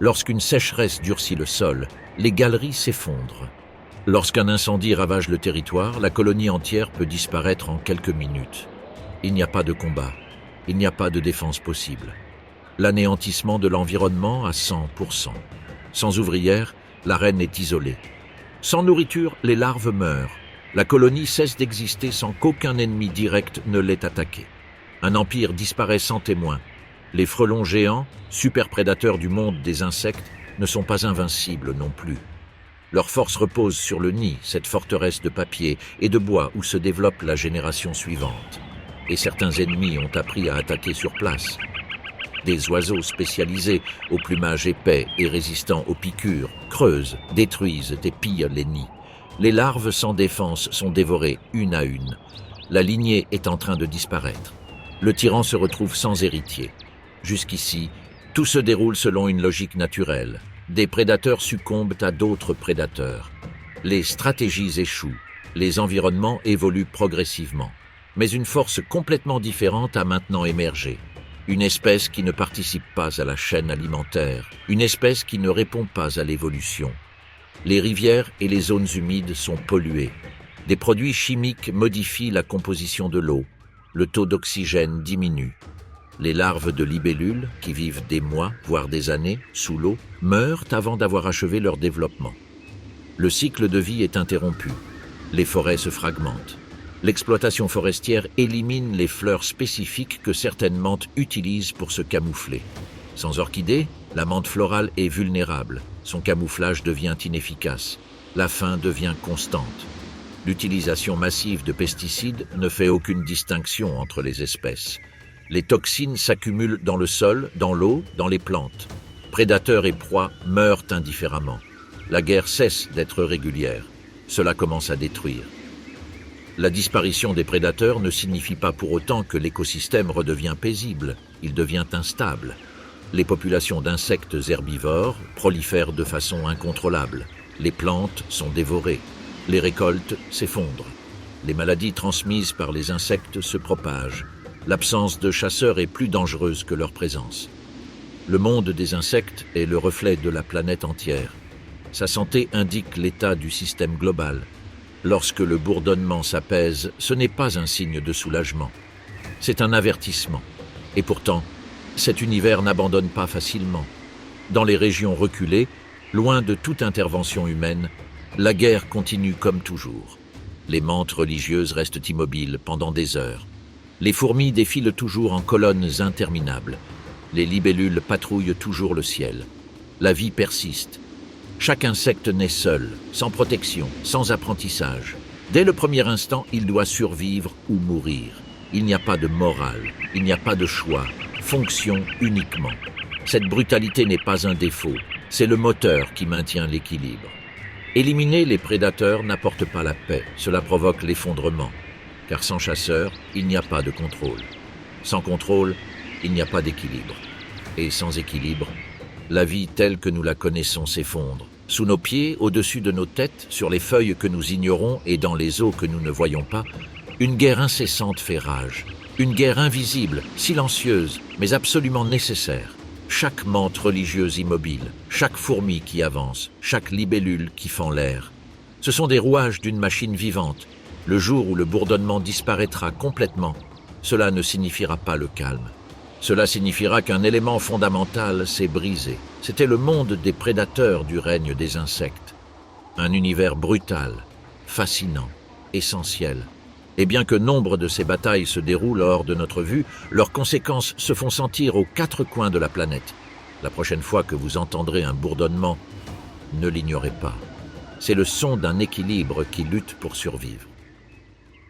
Speaker 1: Lorsqu'une sécheresse durcit le sol, les galeries s'effondrent. Lorsqu'un incendie ravage le territoire, la colonie entière peut disparaître en quelques minutes. Il n'y a pas de combat. Il n'y a pas de défense possible. L'anéantissement de l'environnement à 100%. Sans ouvrières, la reine est isolée. Sans nourriture, les larves meurent. La colonie cesse d'exister sans qu'aucun ennemi direct ne l'ait attaquée. Un empire disparaît sans témoin. Les frelons géants, super prédateurs du monde des insectes, ne sont pas invincibles non plus. Leur force repose sur le nid, cette forteresse de papier et de bois où se développe la génération suivante. Et certains ennemis ont appris à attaquer sur place. Des oiseaux spécialisés, au plumage épais et résistants aux piqûres, creusent, détruisent et pillent les nids. Les larves sans défense sont dévorées une à une. La lignée est en train de disparaître. Le tyran se retrouve sans héritier. Jusqu'ici, tout se déroule selon une logique naturelle. Des prédateurs succombent à d'autres prédateurs. Les stratégies échouent. Les environnements évoluent progressivement. Mais une force complètement différente a maintenant émergé. Une espèce qui ne participe pas à la chaîne alimentaire. Une espèce qui ne répond pas à l'évolution. Les rivières et les zones humides sont polluées. Des produits chimiques modifient la composition de l'eau. Le taux d'oxygène diminue. Les larves de libellules, qui vivent des mois, voire des années, sous l'eau, meurent avant d'avoir achevé leur développement. Le cycle de vie est interrompu. Les forêts se fragmentent. L'exploitation forestière élimine les fleurs spécifiques que certaines menthes utilisent pour se camoufler. Sans orchidées, la menthe florale est vulnérable. Son camouflage devient inefficace. La faim devient constante. L'utilisation massive de pesticides ne fait aucune distinction entre les espèces. Les toxines s'accumulent dans le sol, dans l'eau, dans les plantes. Prédateurs et proies meurent indifféremment. La guerre cesse d'être régulière. Cela commence à détruire. La disparition des prédateurs ne signifie pas pour autant que l'écosystème redevient paisible. Il devient instable. Les populations d'insectes herbivores prolifèrent de façon incontrôlable. Les plantes sont dévorées. Les récoltes s'effondrent. Les maladies transmises par les insectes se propagent. L'absence de chasseurs est plus dangereuse que leur présence. Le monde des insectes est le reflet de la planète entière. Sa santé indique l'état du système global. Lorsque le bourdonnement s'apaise, ce n'est pas un signe de soulagement. C'est un avertissement. Et pourtant, cet univers n'abandonne pas facilement. Dans les régions reculées, loin de toute intervention humaine, la guerre continue comme toujours. Les menthes religieuses restent immobiles pendant des heures. Les fourmis défilent toujours en colonnes interminables. Les libellules patrouillent toujours le ciel. La vie persiste. Chaque insecte naît seul, sans protection, sans apprentissage. Dès le premier instant, il doit survivre ou mourir. Il n'y a pas de morale, il n'y a pas de choix, fonction uniquement. Cette brutalité n'est pas un défaut, c'est le moteur qui maintient l'équilibre. Éliminer les prédateurs n'apporte pas la paix, cela provoque l'effondrement. Car sans chasseurs, il n'y a pas de contrôle. Sans contrôle, il n'y a pas d'équilibre. Et sans équilibre, la vie telle que nous la connaissons s'effondre. Sous nos pieds, au-dessus de nos têtes, sur les feuilles que nous ignorons et dans les eaux que nous ne voyons pas, une guerre incessante fait rage. Une guerre invisible, silencieuse, mais absolument nécessaire. Chaque mante religieuse immobile, chaque fourmi qui avance, chaque libellule qui fend l'air. Ce sont des rouages d'une machine vivante. Le jour où le bourdonnement disparaîtra complètement, cela ne signifiera pas le calme. Cela signifiera qu'un élément fondamental s'est brisé. C'était le monde des prédateurs du règne des insectes. Un univers brutal, fascinant, essentiel. Et bien que nombre de ces batailles se déroulent hors de notre vue, leurs conséquences se font sentir aux quatre coins de la planète. La prochaine fois que vous entendrez un bourdonnement, ne l'ignorez pas. C'est le son d'un équilibre qui lutte pour survivre.